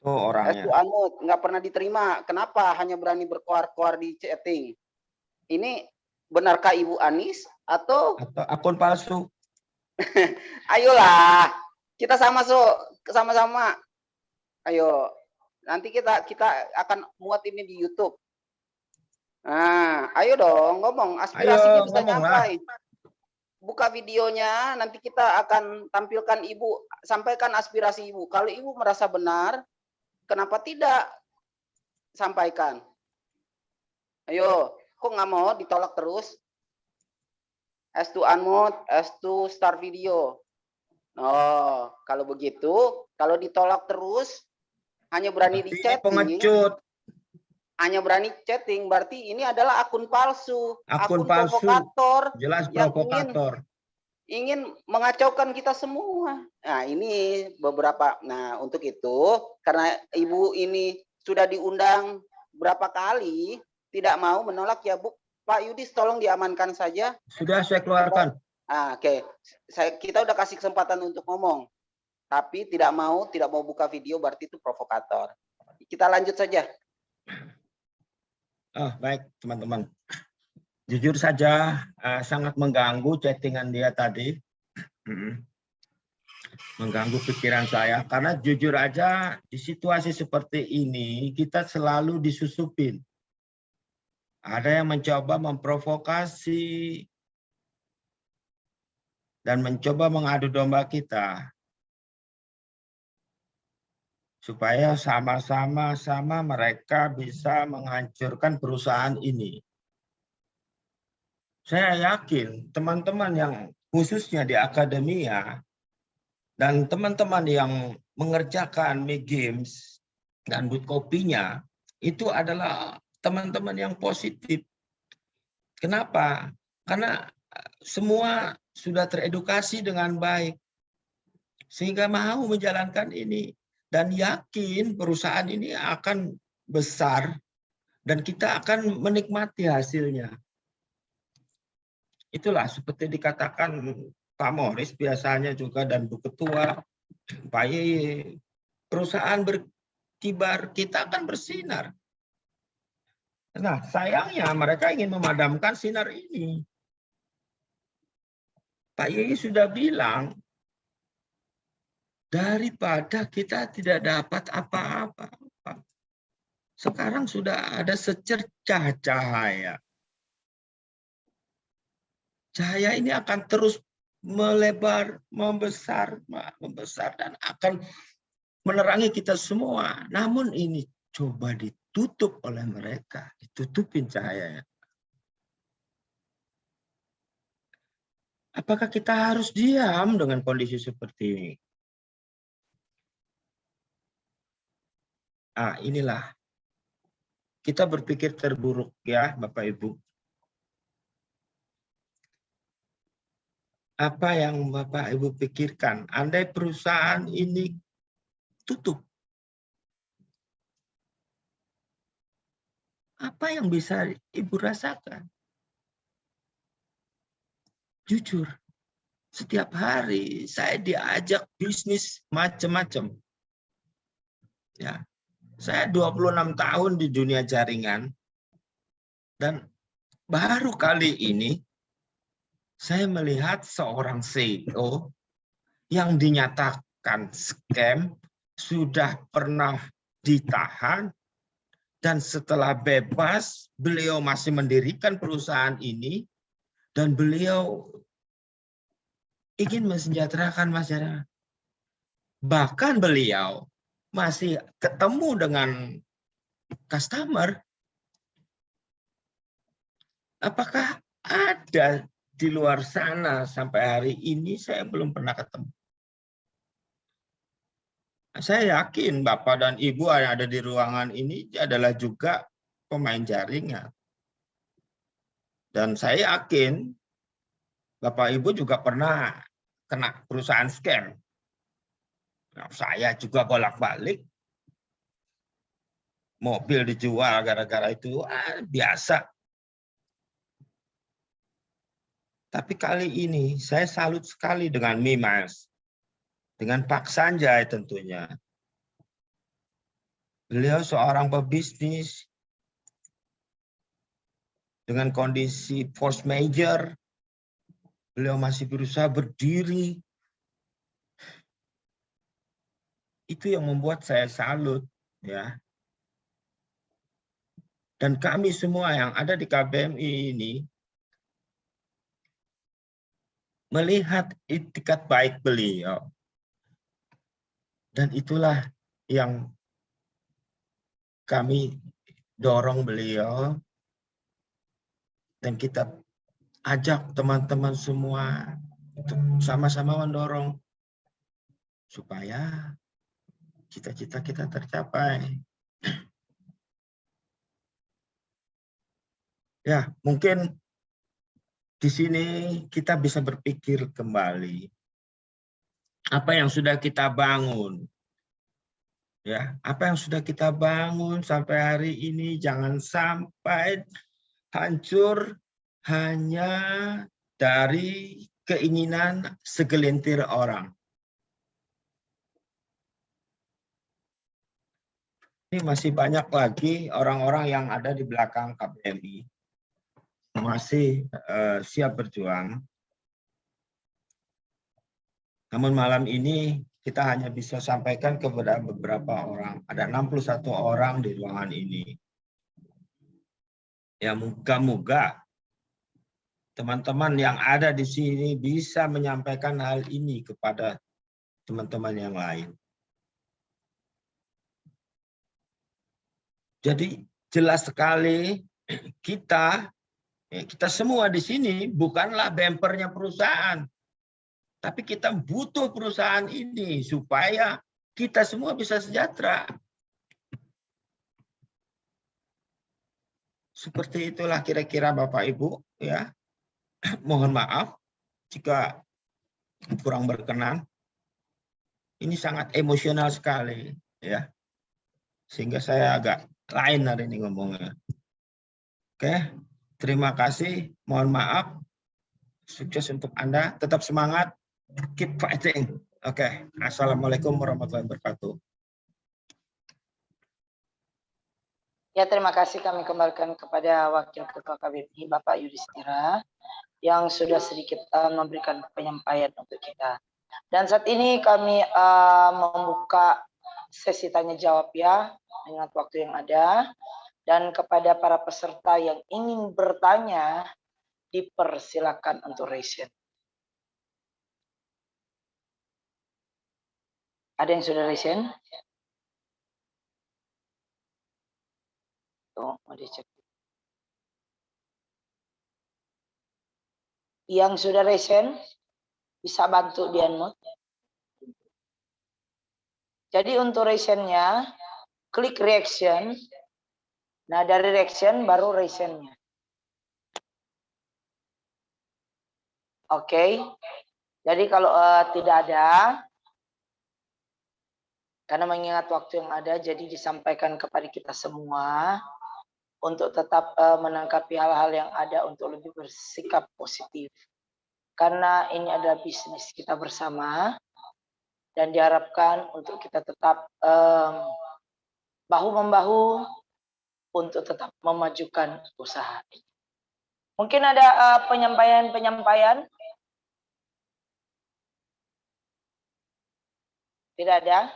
Oh, orangnya. Unmute, nggak pernah diterima. Kenapa? Hanya berani berkoar-koar di chatting. Ini benarkah Ibu Anis atau akun palsu? Ayolah, kita sama-sama. Ayo, nanti kita akan muat ini di YouTube. Nah, ayo dong ngomong, aspirasinya bisa nyampai. Buka videonya, nanti kita akan tampilkan Ibu, sampaikan aspirasi Ibu. Kalau Ibu merasa benar, kenapa tidak sampaikan? Ayo, kok nggak mau ditolak terus? unmute, start video. Oh, kalau begitu, kalau ditolak terus, hanya berani di chatting. Pengecut. Hanya berani chatting, berarti ini adalah akun palsu. Akun palsu. Provokator. Jelas provokator. Ingin mengacaukan kita semua. Nah, ini beberapa. Nah, untuk itu, karena Ibu ini sudah diundang berapa kali, tidak mau menolak ya Bu. Pak Yudis, tolong diamankan saja. Sudah saya keluarkan. Oke. Kita udah kasih kesempatan untuk ngomong. Tapi tidak mau buka video, berarti itu provokator. Kita lanjut saja. Baik, teman-teman. Jujur saja, sangat mengganggu chattingan dia tadi. Mengganggu pikiran saya. Karena jujur aja, di situasi seperti ini, kita selalu disusupin. Ada yang mencoba memprovokasi dan mencoba mengadu domba kita. Supaya sama-sama mereka bisa menghancurkan perusahaan ini. Saya yakin teman-teman yang khususnya di akademia dan teman-teman yang mengerjakan games dan booth kopinya itu adalah teman-teman yang positif. Kenapa? Karena semua sudah teredukasi dengan baik. Sehingga mau menjalankan ini. Dan yakin perusahaan ini akan besar. Dan kita akan menikmati hasilnya. Itulah seperti dikatakan Pak Morris biasanya juga dan Bu Ketua, Pak Yeye. Perusahaan berkibar, kita akan bersinar. Nah, sayangnya mereka ingin memadamkan sinar ini. Pak Yeye sudah bilang, daripada kita tidak dapat apa-apa, sekarang sudah ada secercah cahaya. Cahaya ini akan terus melebar, membesar, dan akan menerangi kita semua. Namun ini coba ditutup oleh mereka, ditutupin cahayanya. Apakah kita harus diam dengan kondisi seperti ini? Inilah. Kita berpikir terburuk ya, Bapak Ibu. Apa yang Bapak Ibu pikirkan? Andai perusahaan ini tutup, apa yang bisa Ibu rasakan? Jujur, setiap hari saya diajak bisnis macam-macam. Ya, saya 26 tahun di dunia jaringan dan baru kali ini saya melihat seorang CEO yang dinyatakan scam, sudah pernah ditahan, dan setelah bebas, beliau masih mendirikan perusahaan ini, dan beliau ingin mensejahterakan masyarakat. Bahkan beliau masih ketemu dengan customer. Apakah ada di luar sana sampai hari ini saya belum pernah ketemu. Saya yakin Bapak dan Ibu yang ada di ruangan ini adalah juga pemain jaringan. Dan saya yakin Bapak Ibu juga pernah kena perusahaan scam. Nah, saya juga bolak-balik. Mobil dijual gara-gara itu biasa. Tapi kali ini saya salut sekali dengan Mimiles. Dengan Pak Sanjay tentunya. Beliau seorang pebisnis dengan kondisi force major. Beliau masih berusaha berdiri. Itu yang membuat saya salut, ya. Dan kami semua yang ada di KBMI ini melihat itikat baik beliau. Dan itulah yang kami dorong beliau. Dan kita ajak teman-teman semua untuk sama-sama mendorong supaya cita-cita kita tercapai. Ya, mungkin di sini kita bisa berpikir kembali apa yang sudah kita bangun. Ya, apa yang sudah kita bangun sampai hari ini jangan sampai hancur hanya dari keinginan segelintir orang. Ini masih banyak lagi orang-orang yang ada di belakang KBMI masih siap berjuang. Namun malam ini kita hanya bisa sampaikan kepada beberapa orang. Ada 61 orang di ruangan ini. Ya, moga-moga teman-teman yang ada di sini bisa menyampaikan hal ini kepada teman-teman yang lain. Jadi jelas sekali kita semua di sini bukanlah bempernya perusahaan. Tapi kita butuh perusahaan ini supaya kita semua bisa sejahtera. Seperti itulah kira-kira Bapak Ibu, ya. Mohon maaf jika kurang berkenan. Ini sangat emosional sekali, ya. Sehingga saya agak lain hari ini ngomongnya. Oke, terima kasih. Mohon maaf. Sukses untuk Anda. Tetap semangat. Keep fighting. Oke. Assalamualaikum warahmatullahi wabarakatuh. Ya, terima kasih kami kembalikan kepada Wakil Ketua KBMI Bapak Yudhistira yang sudah sedikit memberikan penyampaian untuk kita. Dan saat ini kami membuka sesi tanya jawab ya dengan waktu yang ada, dan kepada para peserta yang ingin bertanya dipersilakan untuk raise hand. Ada yang sudah raise hand? Tuh, mau dicek. Yang sudah raise hand bisa bantu di unmute. Jadi untuk raise hand-nya klik reaction. Nah, dari reaction baru raise hand-nya. Oke. Jadi kalau tidak ada, karena mengingat waktu yang ada, jadi disampaikan kepada kita semua untuk tetap menanggapi hal-hal yang ada untuk lebih bersikap positif. Karena ini adalah bisnis kita bersama dan diharapkan untuk kita tetap bahu-membahu untuk tetap memajukan usaha ini. Mungkin ada penyampaian? Tidak ada?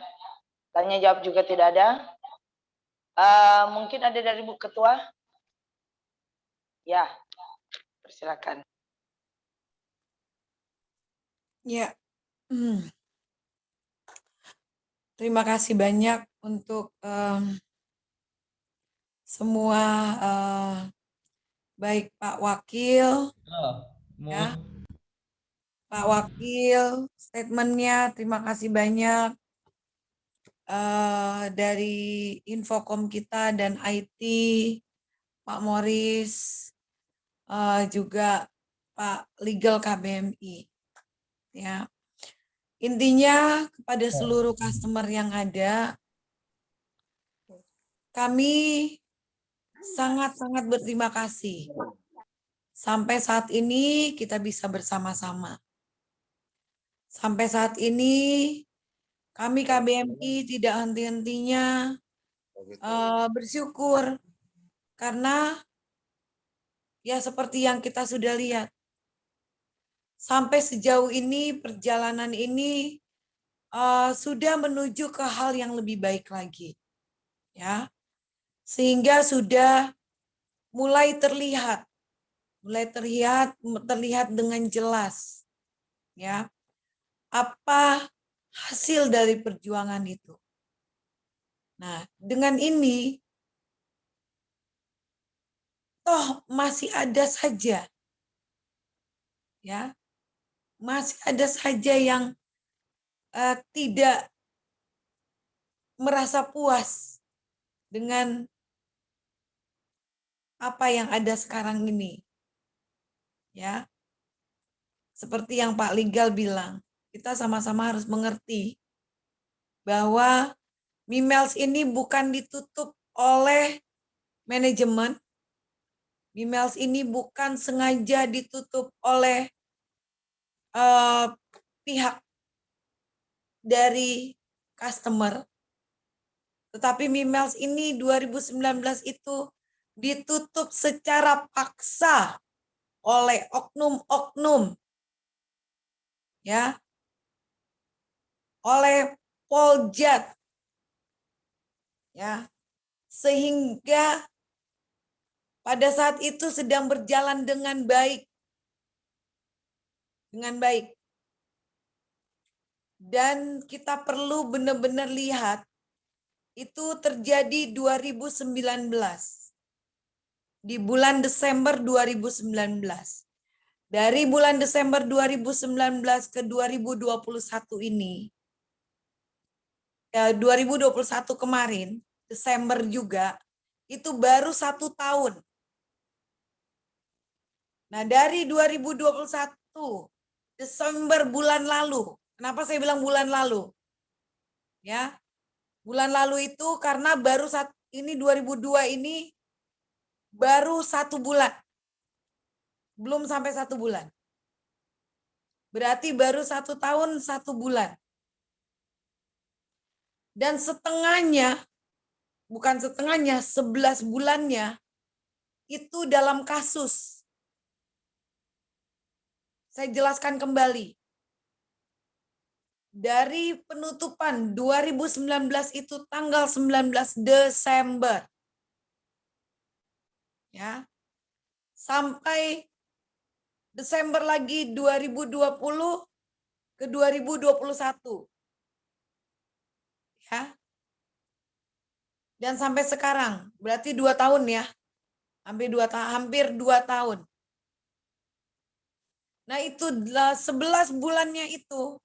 Tanya jawab juga tidak ada? Mungkin ada dari Bu Ketua? Ya, persilakan. Ya, Terima kasih banyak untuk semua baik Pak Wakil, ya, Pak Wakil, statementnya terima kasih banyak dari Infokom kita dan IT, Pak Morris, juga Pak Legal KBMI, ya. Intinya kepada seluruh customer yang ada, kami sangat-sangat berterima kasih. Sampai saat ini kita bisa bersama-sama. Sampai saat ini kami KBMI tidak henti-hentinya bersyukur karena ya seperti yang kita sudah lihat. Sampai sejauh ini perjalanan ini sudah menuju ke hal yang lebih baik lagi. Ya. Sehingga sudah mulai terlihat dengan jelas ya apa hasil dari perjuangan itu. Nah, dengan ini toh masih ada saja ya, masih ada saja yang tidak merasa puas dengan apa yang ada sekarang ini. Ya. Seperti yang Pak Legal bilang, kita sama-sama harus mengerti bahwa Mimiles ini bukan ditutup oleh manajemen. Mimiles ini bukan sengaja ditutup oleh pihak dari customer. Tetapi Mimiles ini 2019 itu ditutup secara paksa oleh oknum-oknum, ya, oleh Poljat, ya, sehingga pada saat itu sedang berjalan dengan baik, dan kita perlu benar-benar lihat itu terjadi 2019. Di bulan Desember 2019. Dari bulan Desember 2019 ke 2021 ini, 2021 kemarin, Desember juga, itu baru 1 tahun. Nah, dari 2021, Desember bulan lalu, kenapa saya bilang bulan lalu? Ya, bulan lalu itu karena baru ini 2002 ini baru 1 bulan. Belum sampai 1 bulan. Berarti baru 1 tahun 1 bulan. Dan setengahnya, bukan setengahnya, 11 bulannya itu dalam kasus. Saya jelaskan kembali. Dari penutupan 2019 itu tanggal 19 Desember. Ya. Sampai Desember lagi 2020 ke 2021. Ya. Dan sampai sekarang, berarti 2 tahun ya. Hampir 2 tahun. Nah, itu 11 bulannya itu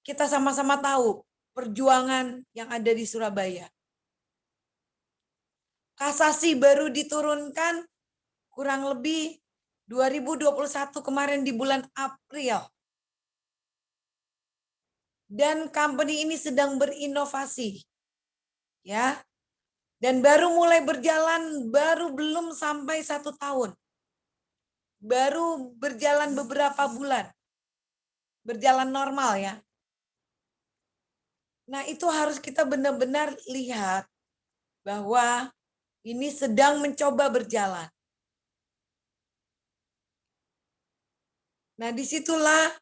kita sama-sama tahu perjuangan yang ada di Surabaya. Kasasi baru diturunkan kurang lebih 2021 kemarin di bulan April. Dan company ini sedang berinovasi. Ya. Dan baru mulai berjalan, baru belum sampai 1 tahun. Baru berjalan beberapa bulan. Berjalan normal ya. Nah, itu harus kita benar-benar lihat bahwa ini sedang mencoba berjalan. Nah, disitulah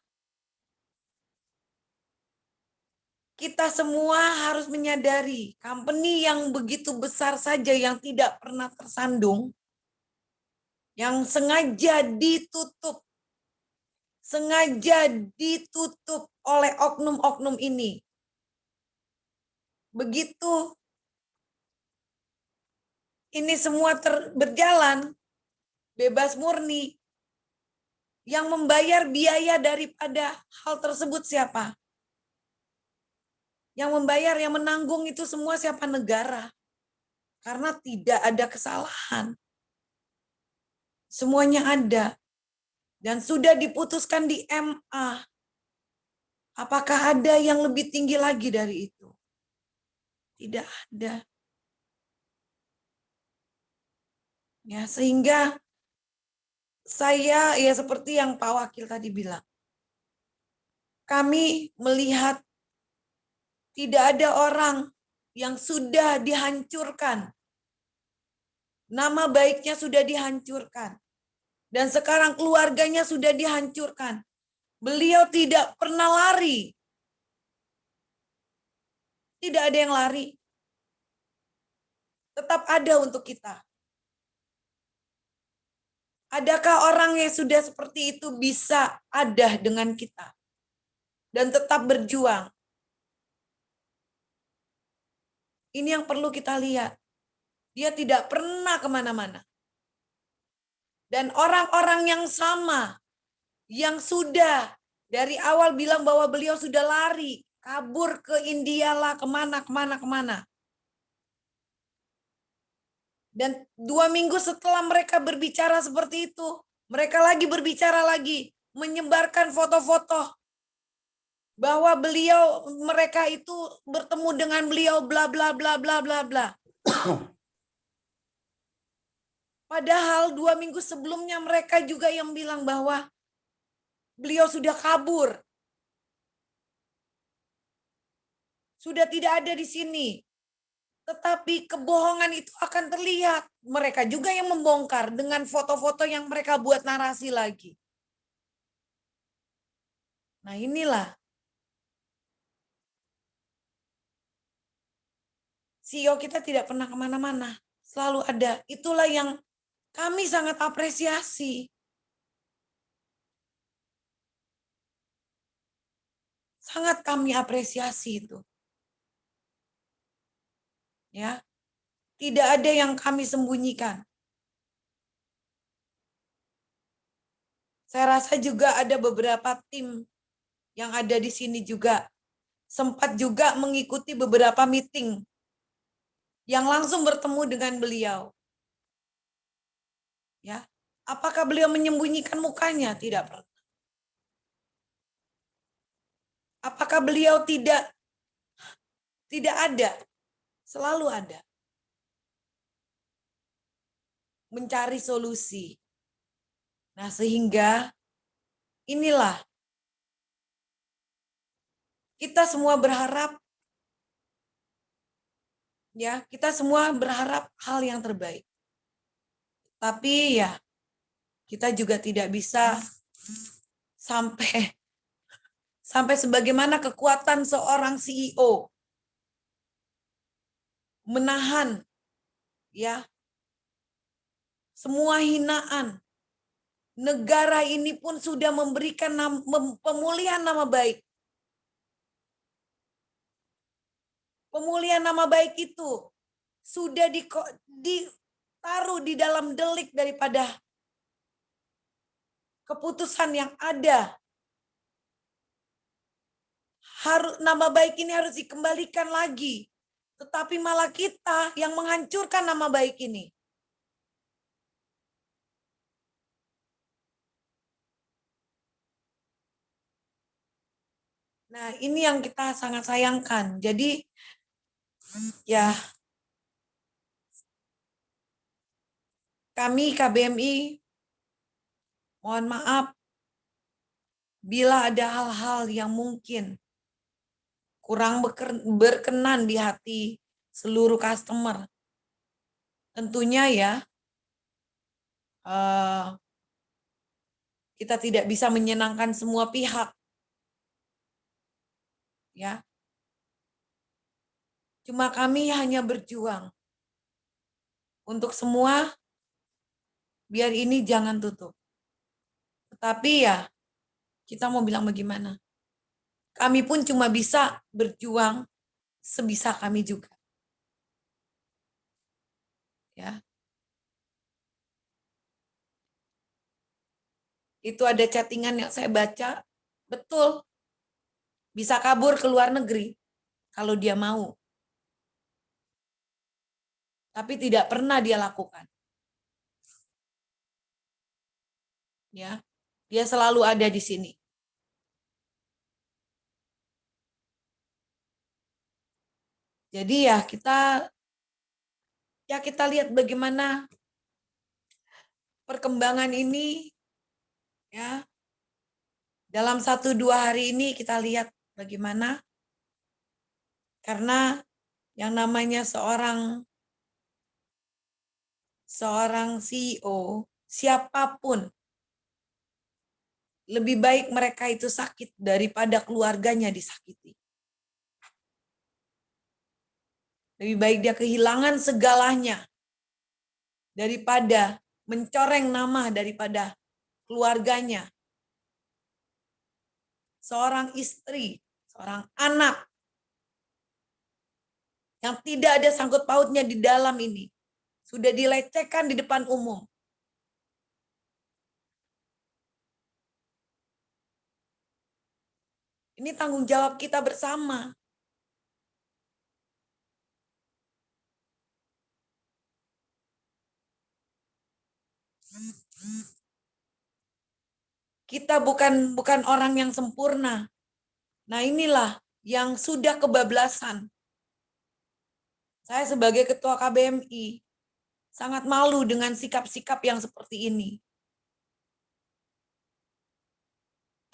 kita semua harus menyadari company yang begitu besar saja yang tidak pernah tersandung, yang sengaja ditutup sengaja ditutup oleh oknum-oknum ini. Begitu ini semua berjalan, bebas murni, yang membayar biaya daripada hal tersebut siapa? Yang membayar, yang menanggung itu semua siapa? Negara. Karena tidak ada kesalahan. Semuanya ada. Dan sudah diputuskan di MA. Apakah ada yang lebih tinggi lagi dari itu? Tidak ada. Ya, sehingga saya ya seperti yang Pak Wakil tadi bilang. Kami melihat tidak ada orang yang sudah dihancurkan. Nama baiknya sudah dihancurkan. Dan sekarang keluarganya sudah dihancurkan. Beliau tidak pernah lari. Tidak ada yang lari. Tetap ada untuk kita. Adakah orang yang sudah seperti itu bisa ada dengan kita? Dan tetap berjuang? Ini yang perlu kita lihat. Dia tidak pernah kemana-mana. Dan orang-orang yang sama, yang sudah dari awal bilang bahwa beliau sudah lari, kabur ke India lah, kemana. Dan 2 minggu setelah mereka berbicara seperti itu, mereka lagi berbicara lagi, menyebarkan foto-foto bahwa mereka itu bertemu dengan beliau bla bla bla bla bla bla. Padahal 2 minggu sebelumnya mereka juga yang bilang bahwa beliau sudah kabur. Sudah tidak ada di sini. Tetapi kebohongan itu akan terlihat. Mereka juga yang membongkar dengan foto-foto yang mereka buat narasi lagi. Nah inilah. CEO kita tidak pernah kemana-mana. Selalu ada. Itulah yang kami sangat apresiasi. Sangat kami apresiasi itu. Ya. Tidak ada yang kami sembunyikan. Saya rasa juga ada beberapa tim yang ada di sini juga sempat juga mengikuti beberapa meeting yang langsung bertemu dengan beliau. Ya. Apakah beliau menyembunyikan mukanya? Tidak pernah. Apakah beliau tidak ada? Selalu ada. Mencari solusi. Nah, sehingga inilah kita semua berharap, ya, kita semua berharap hal yang terbaik. Tapi ya, kita juga tidak bisa sampai sebagaimana kekuatan seorang CEO menahan, ya, semua hinaan. Negara ini pun sudah memberikan pemulihan nama baik. Pemulihan nama baik itu sudah ditaruh di dalam delik daripada keputusan yang ada. Nama baik ini harus dikembalikan lagi. Tetapi malah kita yang menghancurkan nama baik ini. Nah, ini yang kita sangat sayangkan. Jadi, ya, kami KBMI, mohon maaf, bila ada hal-hal yang mungkin kurang berkenan di hati seluruh customer. Tentunya ya, kita tidak bisa menyenangkan semua pihak. Ya. Cuma kami hanya berjuang untuk semua biar ini jangan tutup. Tetapi ya Kita mau bilang bagaimana? Kami pun cuma bisa berjuang sebisa kami juga. Ya. Itu ada chattingan yang saya baca, betul. Bisa kabur ke luar negeri kalau dia mau. Tapi tidak pernah dia lakukan. Ya. Dia selalu ada di sini. Jadi ya kita lihat bagaimana perkembangan ini ya. Dalam 1-2 hari ini kita lihat bagaimana, karena yang namanya seorang CEO, siapapun, lebih baik mereka itu sakit daripada keluarganya disakiti. Lebih baik dia kehilangan segalanya daripada mencoreng nama daripada keluarganya. Seorang istri, seorang anak yang tidak ada sangkut pautnya di dalam ini sudah dilecehkan di depan umum. Ini tanggung jawab kita bersama. Kita bukan orang yang sempurna. Nah, inilah yang sudah kebablasan. Saya sebagai ketua KBMI sangat malu dengan sikap-sikap yang seperti ini.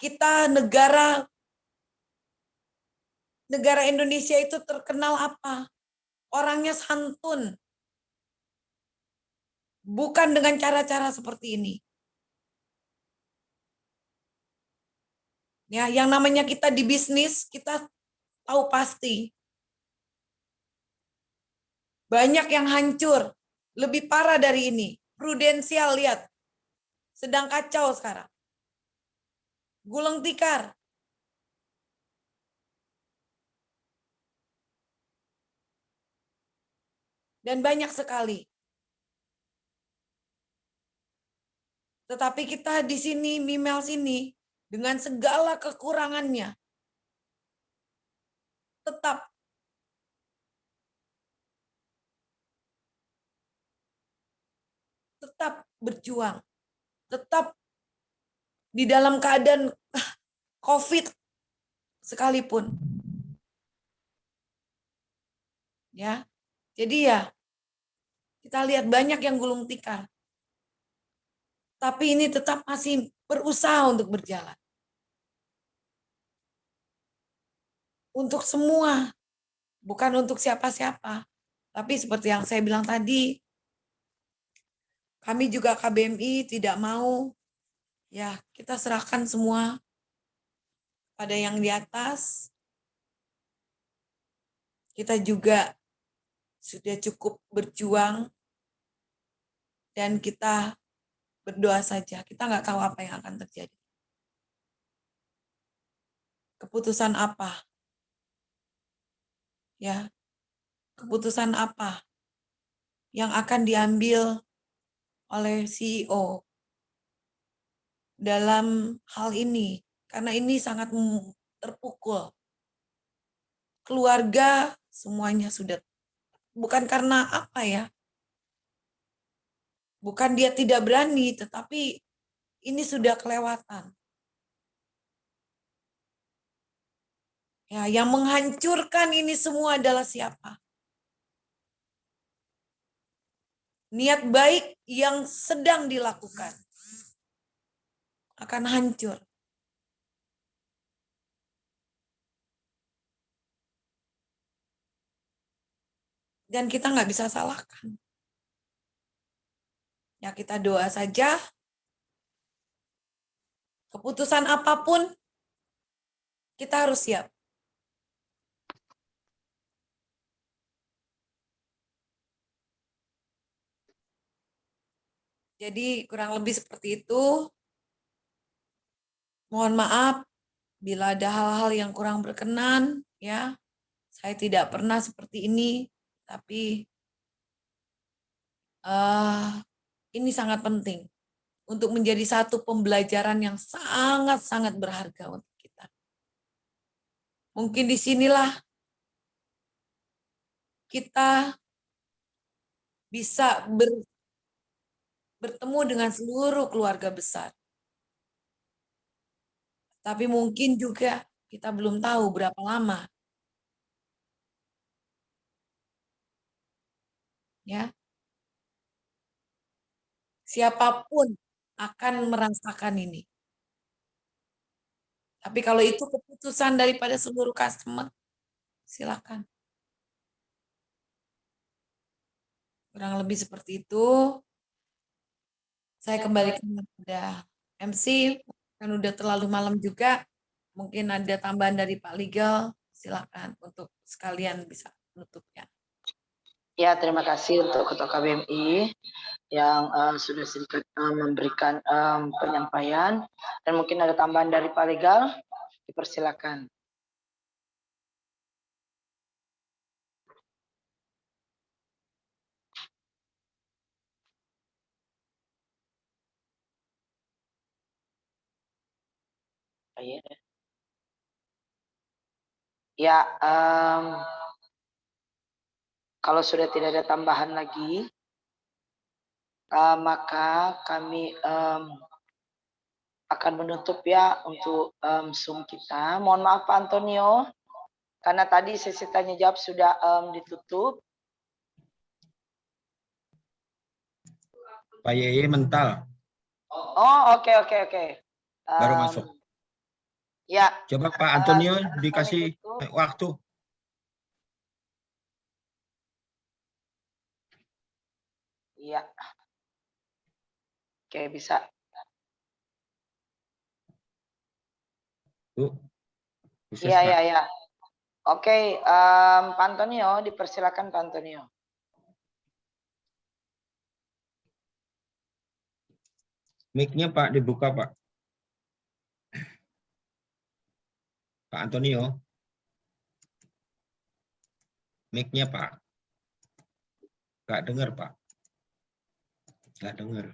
Kita negara Indonesia itu terkenal apa? Orangnya santun. Bukan dengan cara-cara seperti ini. Ya, yang namanya kita di bisnis, kita tahu pasti. Banyak yang hancur, lebih parah dari ini. Prudensial, lihat, sedang kacau sekarang. Gulung tikar. Dan banyak sekali. Tetapi kita di sini, Mimel sini, dengan segala kekurangannya, tetap berjuang. Tetap di dalam keadaan COVID sekalipun. Ya. Jadi ya, kita lihat banyak yang gulung tikar. Tapi ini tetap masih berusaha untuk berjalan. Untuk semua, bukan untuk siapa-siapa. Tapi seperti yang saya bilang tadi, kami juga KBMI tidak mau, ya kita serahkan semua pada yang di atas. Kita juga sudah cukup berjuang dan kita berdoa saja. Kita nggak tahu apa yang akan terjadi. Keputusan apa? Ya, keputusan apa yang akan diambil oleh CEO dalam hal ini? Karena ini sangat terpukul. Keluarga semuanya sudah, bukan karena apa ya, bukan dia tidak berani, tetapi ini sudah kelewatan. Ya, yang menghancurkan ini semua adalah siapa? Niat baik yang sedang dilakukan akan hancur. Dan kita nggak bisa salahkan. Ya kita doa saja. Keputusan apapun, kita harus siap. Jadi kurang lebih seperti itu. Mohon maaf bila ada hal-hal yang kurang berkenan, ya. Saya tidak pernah seperti ini, tapi ini sangat penting untuk menjadi satu pembelajaran yang sangat-sangat berharga untuk kita. Mungkin disinilah kita bisa bertemu dengan seluruh keluarga besar. Tapi mungkin juga kita belum tahu berapa lama. Ya. Siapapun akan merasakan ini. Tapi kalau itu keputusan daripada seluruh customer, silakan. Kurang lebih seperti itu. Saya kembalikan kepada MC, kan udah terlalu malam juga. Mungkin ada tambahan dari Pak Legal, silakan untuk sekalian bisa menutupnya. Ya, terima kasih untuk Ketua KBMI yang sudah sedikit memberikan penyampaian, dan mungkin ada tambahan dari Pak Legal, dipersilakan. Ya, kalau sudah tidak ada tambahan lagi, maka kami akan menutup ya untuk Zoom kita. Mohon maaf Pak Antonio, karena tadi sesi tanya jawab sudah ditutup. Pak Yeye mental. Oh, oke. Baru masuk. Ya. Coba Pak Antonio dikasih waktu. Iya. Oke, bisa. Iya. Oke, Pak Antonio, dipersilakan Pak Antonio. Mic-nya Pak dibuka Pak. Pak Antonio. Mic-nya Pak. Nggak dengar Pak. Nggak dengar.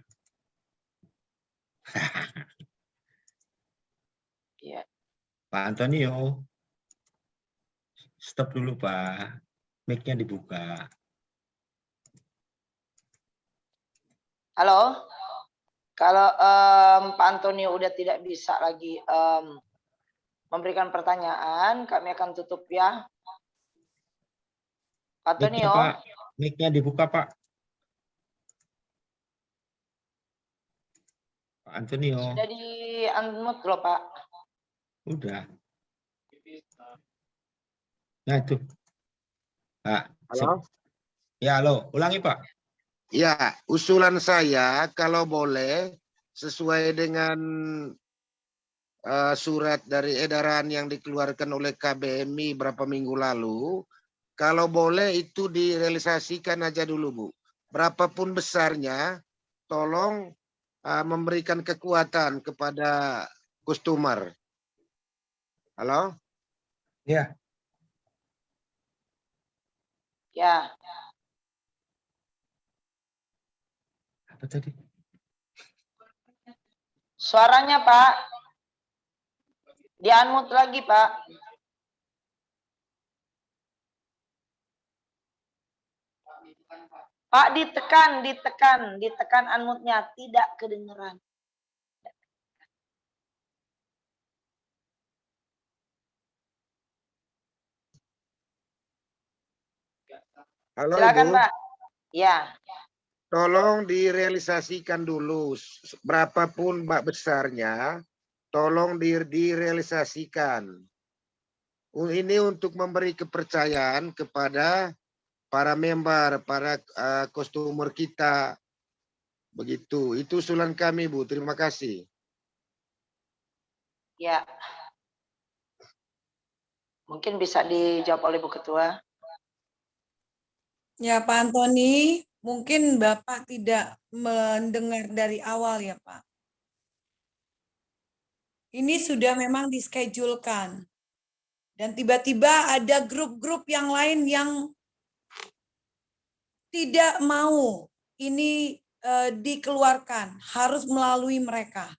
Iya. Pak Antonio. Stop dulu Pak. Mic-nya dibuka. Halo. Kalau Pak Antonio udah tidak bisa lagi memberikan pertanyaan, kami akan tutup ya. Pak Antonio. Mic-nya dibuka Pak. Pak Antonio. Sudah di-unmute loh Pak. Udah. Nah itu. Pak. Halo? Ya halo, ulangi Pak. Ya, usulan saya kalau boleh sesuai dengan surat dari edaran yang dikeluarkan oleh KBMI berapa minggu lalu, kalau boleh itu direalisasikan aja dulu Bu. Berapapun besarnya, tolong memberikan kekuatan kepada customer. Halo? Ya. Ya. Apa tadi? Suaranya Pak. Di-unmute lagi Pak. Pak ditekan unmute-nya, tidak kedengeran. Halo Silakan Ibu. Pak. Ya. Tolong direalisasikan dulu, berapapun besarnya, tolong direalisasikan. Ini untuk memberi kepercayaan kepada para member, para customer kita. Begitu, itu usulan kami Bu, terima kasih. Ya. Mungkin bisa dijawab oleh Bu Ketua. Ya Pak Antoni, mungkin Bapak tidak mendengar dari awal ya Pak. Ini sudah memang dischedule-kan. Dan tiba-tiba ada grup-grup yang lain yang tidak mau ini dikeluarkan, harus melalui mereka.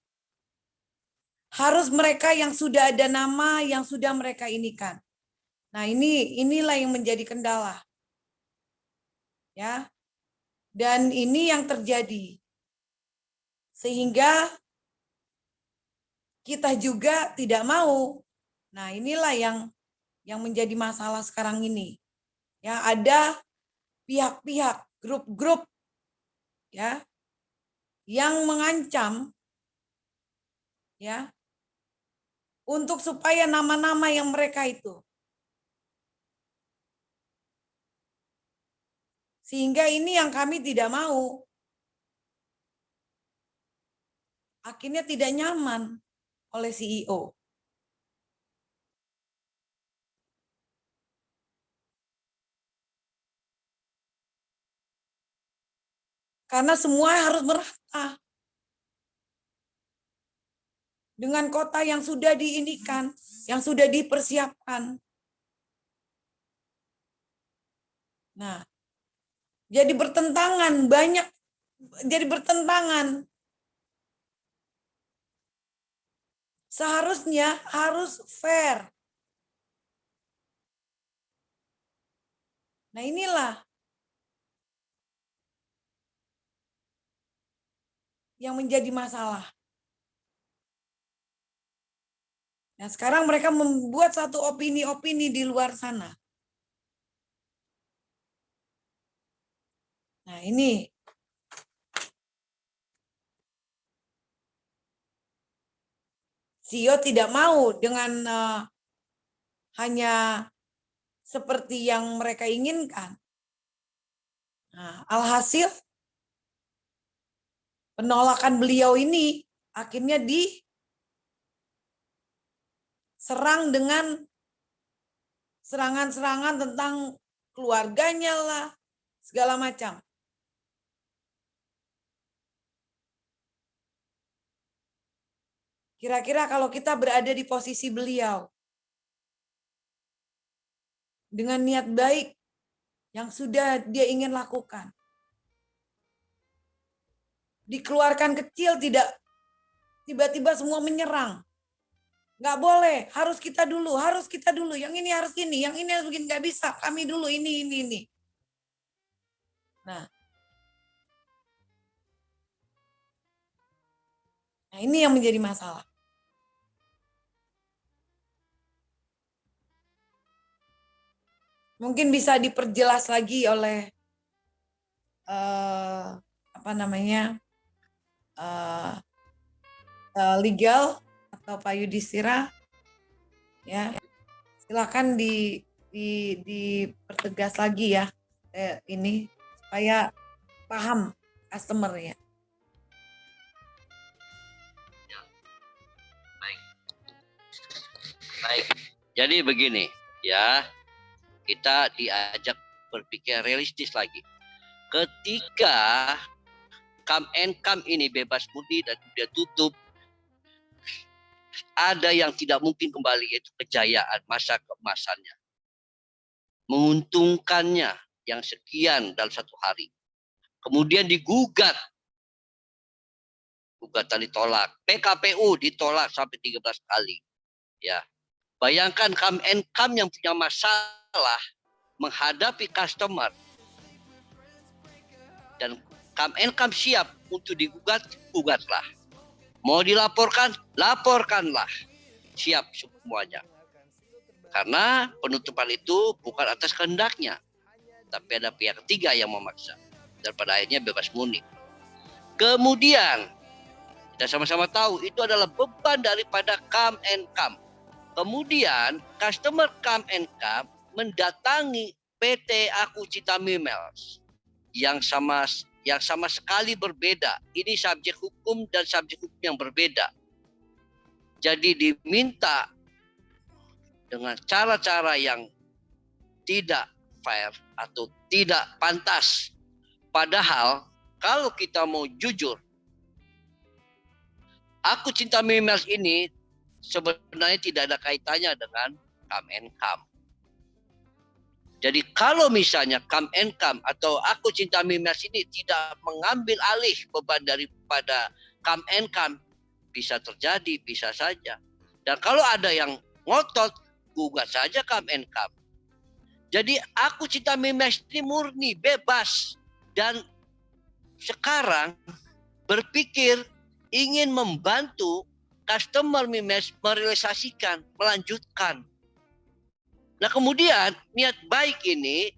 Harus mereka yang sudah ada nama, yang sudah mereka inikan. Nah, inilah yang menjadi kendala. Ya. Dan ini yang terjadi. Sehingga kita juga tidak mau. Nah, inilah yang menjadi masalah sekarang ini. Ya, ada pihak-pihak, grup-grup ya yang mengancam ya untuk supaya nama-nama yang mereka itu, sehingga ini yang kami tidak mau, akhirnya tidak nyaman oleh CEO. Karena semua harus merata dengan kota yang sudah diinikan, yang sudah dipersiapkan. Nah, jadi bertentangan, banyak jadi bertentangan. Seharusnya harus fair. Nah, inilah yang menjadi masalah. Nah, sekarang mereka membuat satu opini-opini di luar sana. Nah, ini. CEO tidak mau dengan hanya seperti yang mereka inginkan. Nah, alhasil penolakan beliau ini akhirnya diserang dengan serangan-serangan tentang keluarganya lah, segala macam. Kira-kira kalau kita berada di posisi beliau, dengan niat baik yang sudah dia ingin lakukan, dikeluarkan kecil, tidak tiba-tiba semua menyerang. Nggak boleh, harus kita dulu, yang ini harus gini, yang ini harus begini, nggak bisa, kami dulu ini. Nah, ini yang menjadi masalah. Mungkin bisa diperjelas lagi oleh legal atau Pak Yudhistira, ya silakan dipertegas lagi ya ini supaya paham customer ya. Baik. Jadi begini ya, kita diajak berpikir realistis lagi. Ketika come and come ini bebas murni dan kemudian tutup, ada yang tidak mungkin kembali, yaitu kejayaan masa keemasannya. Menguntungkannya yang sekian dalam satu hari. Kemudian digugat. Gugatan ditolak. PKPU ditolak sampai 13 kali. Ya. Bayangkan come and come yang punya masalah menghadapi customer. Dan come and come siap untuk digugat, gugatlah. Mau dilaporkan, laporkanlah. Siap semuanya. Karena penutupan itu bukan atas kehendaknya. Tapi ada pihak ketiga yang memaksa. Dan pada akhirnya bebas murni. Kemudian, kita sama-sama tahu itu adalah beban daripada come and come. Kemudian, customer come and come mendatangi PT Aku Cinta Memiles yang sama sekali berbeda. Ini subjek hukum dan subjek hukum yang berbeda. Jadi diminta dengan cara-cara yang tidak fair atau tidak pantas. Padahal kalau kita mau jujur, Aku Cinta Memiles ini sebenarnya tidak ada kaitannya dengan come and come. Jadi kalau misalnya come and come atau Aku Cinta Mimiles ini tidak mengambil alih beban daripada come and come, bisa terjadi, bisa saja. Dan kalau ada yang ngotot, gugat saja come and come. Jadi Aku Cinta Mimiles ini murni, bebas. Dan sekarang berpikir ingin membantu customer Mimiles merealisasikan, melanjutkan. Nah kemudian niat baik ini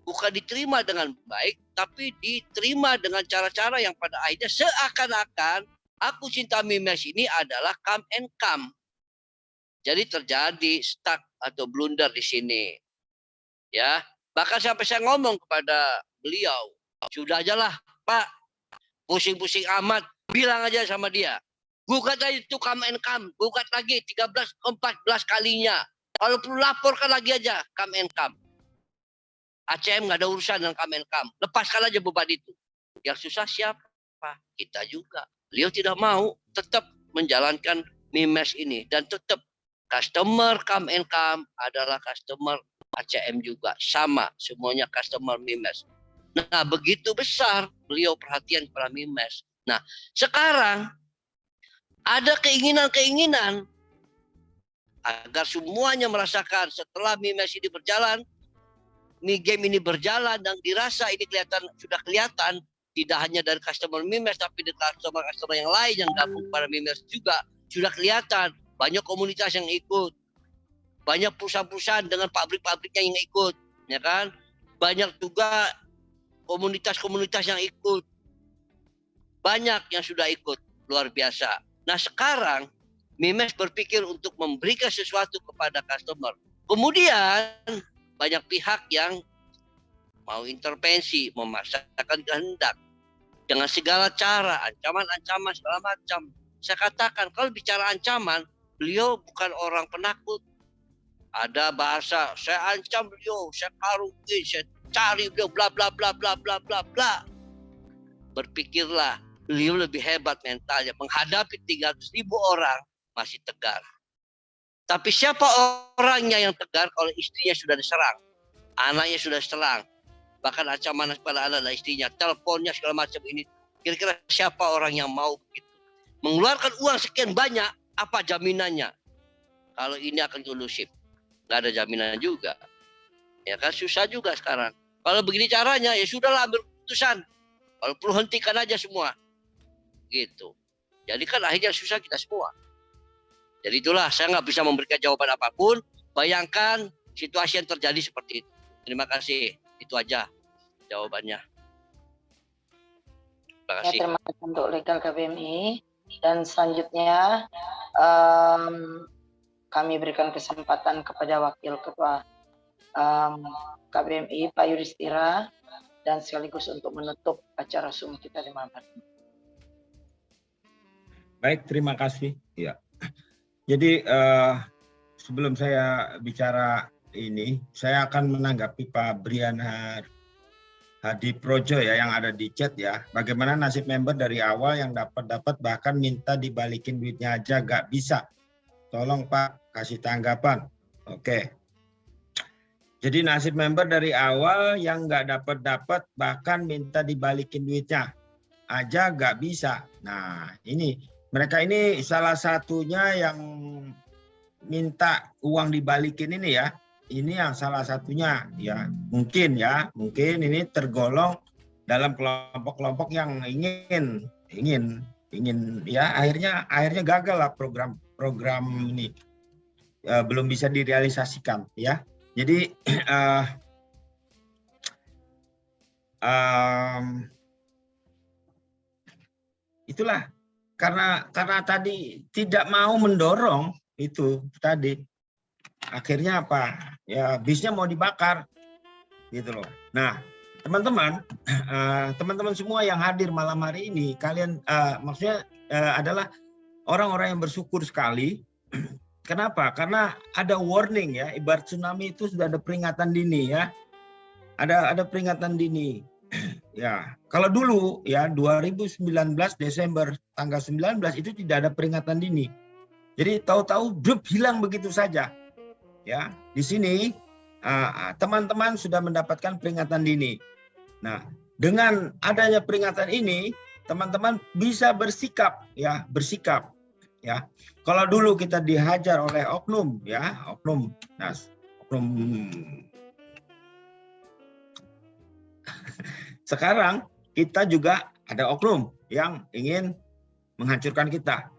bukan diterima dengan baik, tapi diterima dengan cara-cara yang pada akhirnya seakan-akan Aku Cinta Mimiles ini adalah come and come. Jadi terjadi stuck atau blunder di sini. Ya, bahkan sampai saya ngomong kepada beliau, sudah aja lah Pak, pusing-pusing amat, bilang aja sama dia. Gugat aja itu come and come, gugat lagi 13-14 kalinya. Kalau perlu laporkan lagi aja, come and come. ACM nggak ada urusan dengan come and come. Lepaskan aja beban itu. Yang susah siapa? Kita juga. Beliau tidak mau tetap menjalankan Mimiles ini. Dan tetap customer come and come adalah customer ACM juga. Sama, semuanya customer Mimiles. Nah, begitu besar beliau perhatian kepada Mimiles. Nah, sekarang ada keinginan-keinginan agar semuanya merasakan setelah Mimiles ini berjalan, game ini berjalan dan dirasa ini sudah kelihatan tidak hanya dari customer Mimiles tapi dari customer yang lain yang gabung pada Mimiles juga sudah kelihatan banyak komunitas yang ikut, banyak perusahaan-perusahaan dengan pabrik-pabriknya yang ikut, ya kan? Banyak juga komunitas-komunitas yang ikut, banyak yang sudah ikut, luar biasa. Nah sekarang Mimiles berpikir untuk memberikan sesuatu kepada customer. Kemudian banyak pihak yang mau intervensi, memaksakan kehendak dengan segala cara, ancaman-ancaman segala macam. Saya katakan kalau bicara ancaman, beliau bukan orang penakut. Ada bahasa, saya ancam beliau, saya karungin, saya cari beliau, bla bla bla bla bla bla bla. Berpikirlah, beliau lebih hebat mentalnya menghadapi 300.000 orang. Masih tegar. Tapi siapa orangnya yang tegar kalau istrinya sudah diserang, anaknya sudah diserang, bahkan ancaman kepada anak dan istrinya, teleponnya segala macam ini. Kira-kira siapa orang yang mau begitu? Mengeluarkan uang sekian banyak, apa jaminannya? Kalau ini akan kondusif, nggak ada jaminan juga. Ya kan susah juga sekarang. Kalau begini caranya, ya sudahlah ambil keputusan. Kalau perlu hentikan aja semua, gitu. Jadi kan akhirnya susah kita semua. Jadi itulah saya nggak bisa memberikan jawaban apapun. Bayangkan situasi yang terjadi seperti itu. Terima kasih. Itu aja jawabannya. Terima kasih. Ya, terima kasih untuk legal KBMI. Dan selanjutnya kami berikan kesempatan kepada Wakil Ketua KBMI Pak Yudhistira dan sekaligus untuk menutup acara Zoom kita di malam hari ini. Baik, terima kasih. Ya. Jadi sebelum saya bicara ini, saya akan menanggapi Pak Brian Hadi Projo ya yang ada di chat ya. Bagaimana nasib member dari awal yang dapat bahkan minta dibalikin duitnya aja gak bisa. Tolong Pak kasih tanggapan. Oke. Jadi nasib member dari awal yang nggak dapat bahkan minta dibalikin duitnya aja gak bisa. Nah ini. Mereka ini salah satunya yang minta uang dibalikin ini ya. Ini yang salah satunya ya. Mungkin ini tergolong dalam kelompok-kelompok yang ingin ya akhirnya gagal lah program ini. Belum bisa direalisasikan ya. Jadi itulah karena tadi tidak mau mendorong itu tadi akhirnya apa ya bisnya mau dibakar gitu loh. Nah teman-teman semua yang hadir malam hari ini kalian maksudnya adalah orang-orang yang bersyukur sekali. Kenapa? Karena ada warning ya, ibarat tsunami itu sudah ada peringatan dini ya, ada peringatan dini. Ya, kalau dulu ya 2019 Desember tanggal 19 itu tidak ada peringatan dini. Jadi tahu-tahu grup hilang begitu saja. Ya, di sini teman-teman sudah mendapatkan peringatan dini. Nah, dengan adanya peringatan ini, teman-teman bisa bersikap, ya, bersikap. Ya, kalau dulu kita dihajar oleh oknum, ya, oknum, nah, oknum. Sekarang kita juga ada oknum yang ingin menghancurkan kita.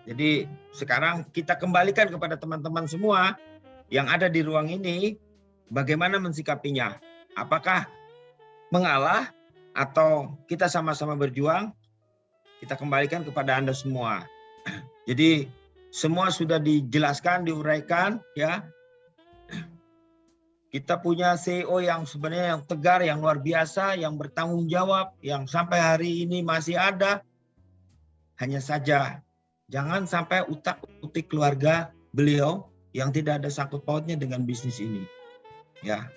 Jadi sekarang kita kembalikan kepada teman-teman semua yang ada di ruang ini, bagaimana mensikapinya? Apakah mengalah atau kita sama-sama berjuang? Kita kembalikan kepada Anda semua. Jadi semua sudah dijelaskan, diuraikan, ya. Kita punya CEO yang sebenarnya yang tegar, yang luar biasa, yang bertanggung jawab, yang sampai hari ini masih ada. Hanya saja jangan sampai utak-utik keluarga beliau yang tidak ada sangkut pautnya dengan bisnis ini. Ya.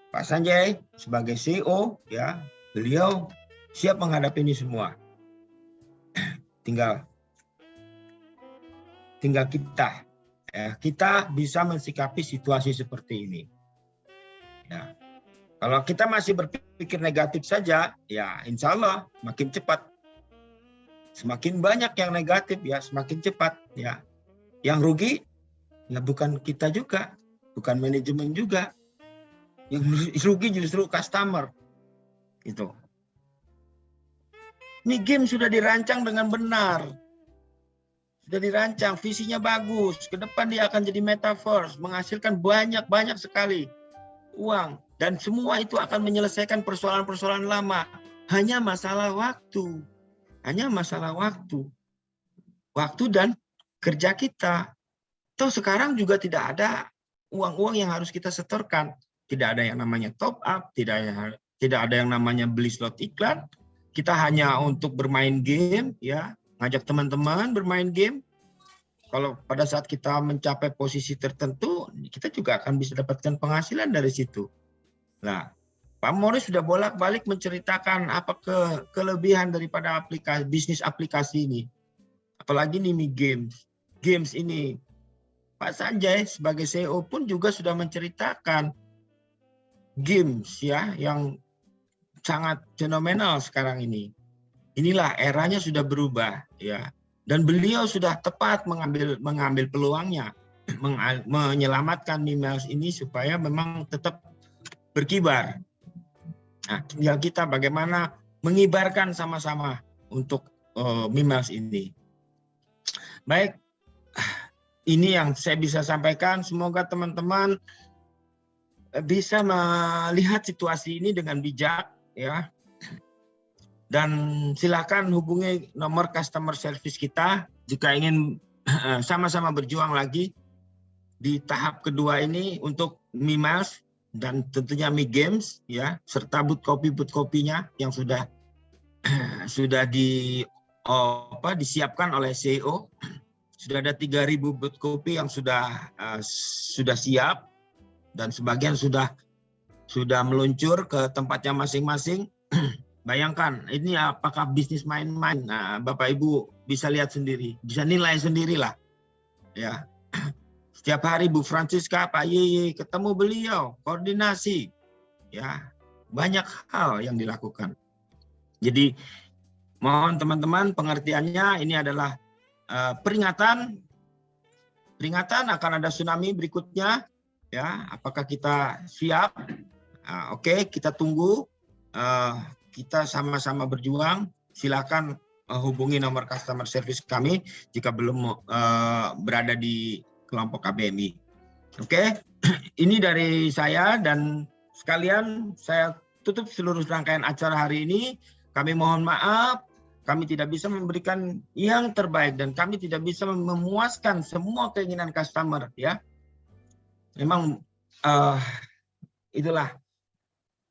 Pak Sanjay sebagai CEO, ya, beliau siap menghadapi ini semua. Tinggal kita, ya, kita bisa mensikapi situasi seperti ini. Ya. Kalau kita masih berpikir negatif saja, ya insya Allah makin cepat. Semakin banyak yang negatif, ya semakin cepat. Ya. Yang rugi, ya bukan kita juga, bukan manajemen juga. Yang rugi justru customer. Itu. Ini game sudah dirancang dengan benar. Sudah dirancang, visinya bagus. Ke depan dia akan jadi metaverse, menghasilkan banyak sekali uang. Dan semua itu akan menyelesaikan persoalan-persoalan lama. Hanya masalah waktu. Hanya masalah waktu. Waktu dan kerja kita. Toh sekarang juga tidak ada uang-uang yang harus kita setorkan. Tidak ada yang namanya top up, tidak ada yang namanya beli slot iklan. Kita hanya untuk bermain game, ya, ngajak teman-teman bermain game. Kalau pada saat kita mencapai posisi tertentu, kita juga akan bisa dapatkan penghasilan dari situ. Nah, Pak Morris sudah bolak-balik menceritakan apa kelebihan daripada bisnis aplikasi ini. Apalagi ini games ini. Pak Sanjay sebagai CEO pun juga sudah menceritakan games, ya, yang sangat fenomenal sekarang ini. Inilah eranya sudah berubah, ya. Dan beliau sudah tepat mengambil peluangnya, menyelamatkan Mimiles ini supaya memang tetap berkibar. Nah, tinggal kita bagaimana mengibarkan sama-sama untuk Mimiles ini. Baik, ini yang saya bisa sampaikan. Semoga teman-teman bisa melihat situasi ini dengan bijak, ya. Dan silakan hubungi nomor customer service kita jika ingin sama-sama berjuang lagi di tahap kedua ini untuk Mimiles dan tentunya Mi Games, ya, serta booth kopinya yang sudah disiapkan oleh CEO. Sudah ada 3.000 booth kopi yang sudah siap dan sebagian sudah meluncur ke tempatnya masing-masing. Bayangkan, ini apakah bisnis main-main? Nah, Bapak Ibu bisa lihat sendiri, bisa nilai sendirilah. Ya, setiap hari Bu Francisca, Pak Yeye ketemu beliau, koordinasi, ya, banyak hal yang dilakukan. Jadi, mohon teman-teman pengertiannya, ini adalah peringatan akan ada tsunami berikutnya. Ya, apakah kita siap? Oke, kita tunggu. Kita sama-sama berjuang. Silakan hubungi nomor customer service kami jika belum berada di kelompok KBMI. Oke, ini dari saya dan sekalian saya tutup seluruh rangkaian acara hari ini. Kami mohon maaf, kami tidak bisa memberikan yang terbaik dan kami tidak bisa memuaskan semua keinginan customer, ya. Memang itulah,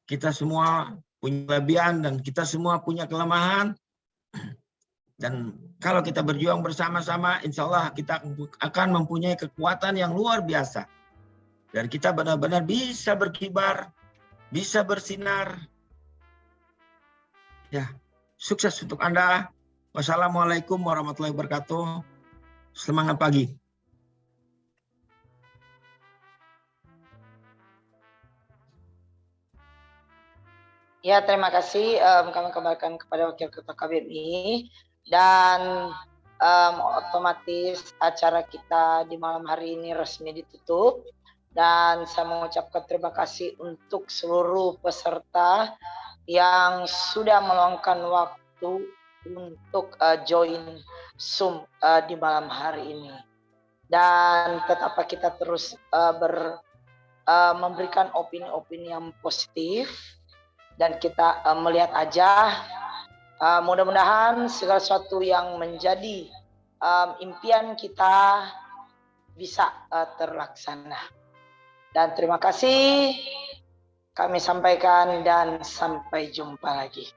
kita semua punya kelebihan dan kita semua punya kelemahan. Dan kalau kita berjuang bersama-sama, insya Allah kita akan mempunyai kekuatan yang luar biasa. Dan kita benar-benar bisa berkibar, bisa bersinar. Ya, sukses untuk Anda. Wassalamualaikum warahmatullahi wabarakatuh. Semangat pagi. Ya, terima kasih. Kami kembalikan kepada Wakil Ketua KBMI dan otomatis acara kita di malam hari ini resmi ditutup. Dan saya mengucapkan terima kasih untuk seluruh peserta yang sudah meluangkan waktu untuk join Zoom di malam hari ini. Dan tetap kita terus memberikan opini-opini yang positif. Dan kita melihat aja, mudah-mudahan segala sesuatu yang menjadi impian kita bisa terlaksana. Dan terima kasih kami sampaikan dan sampai jumpa lagi.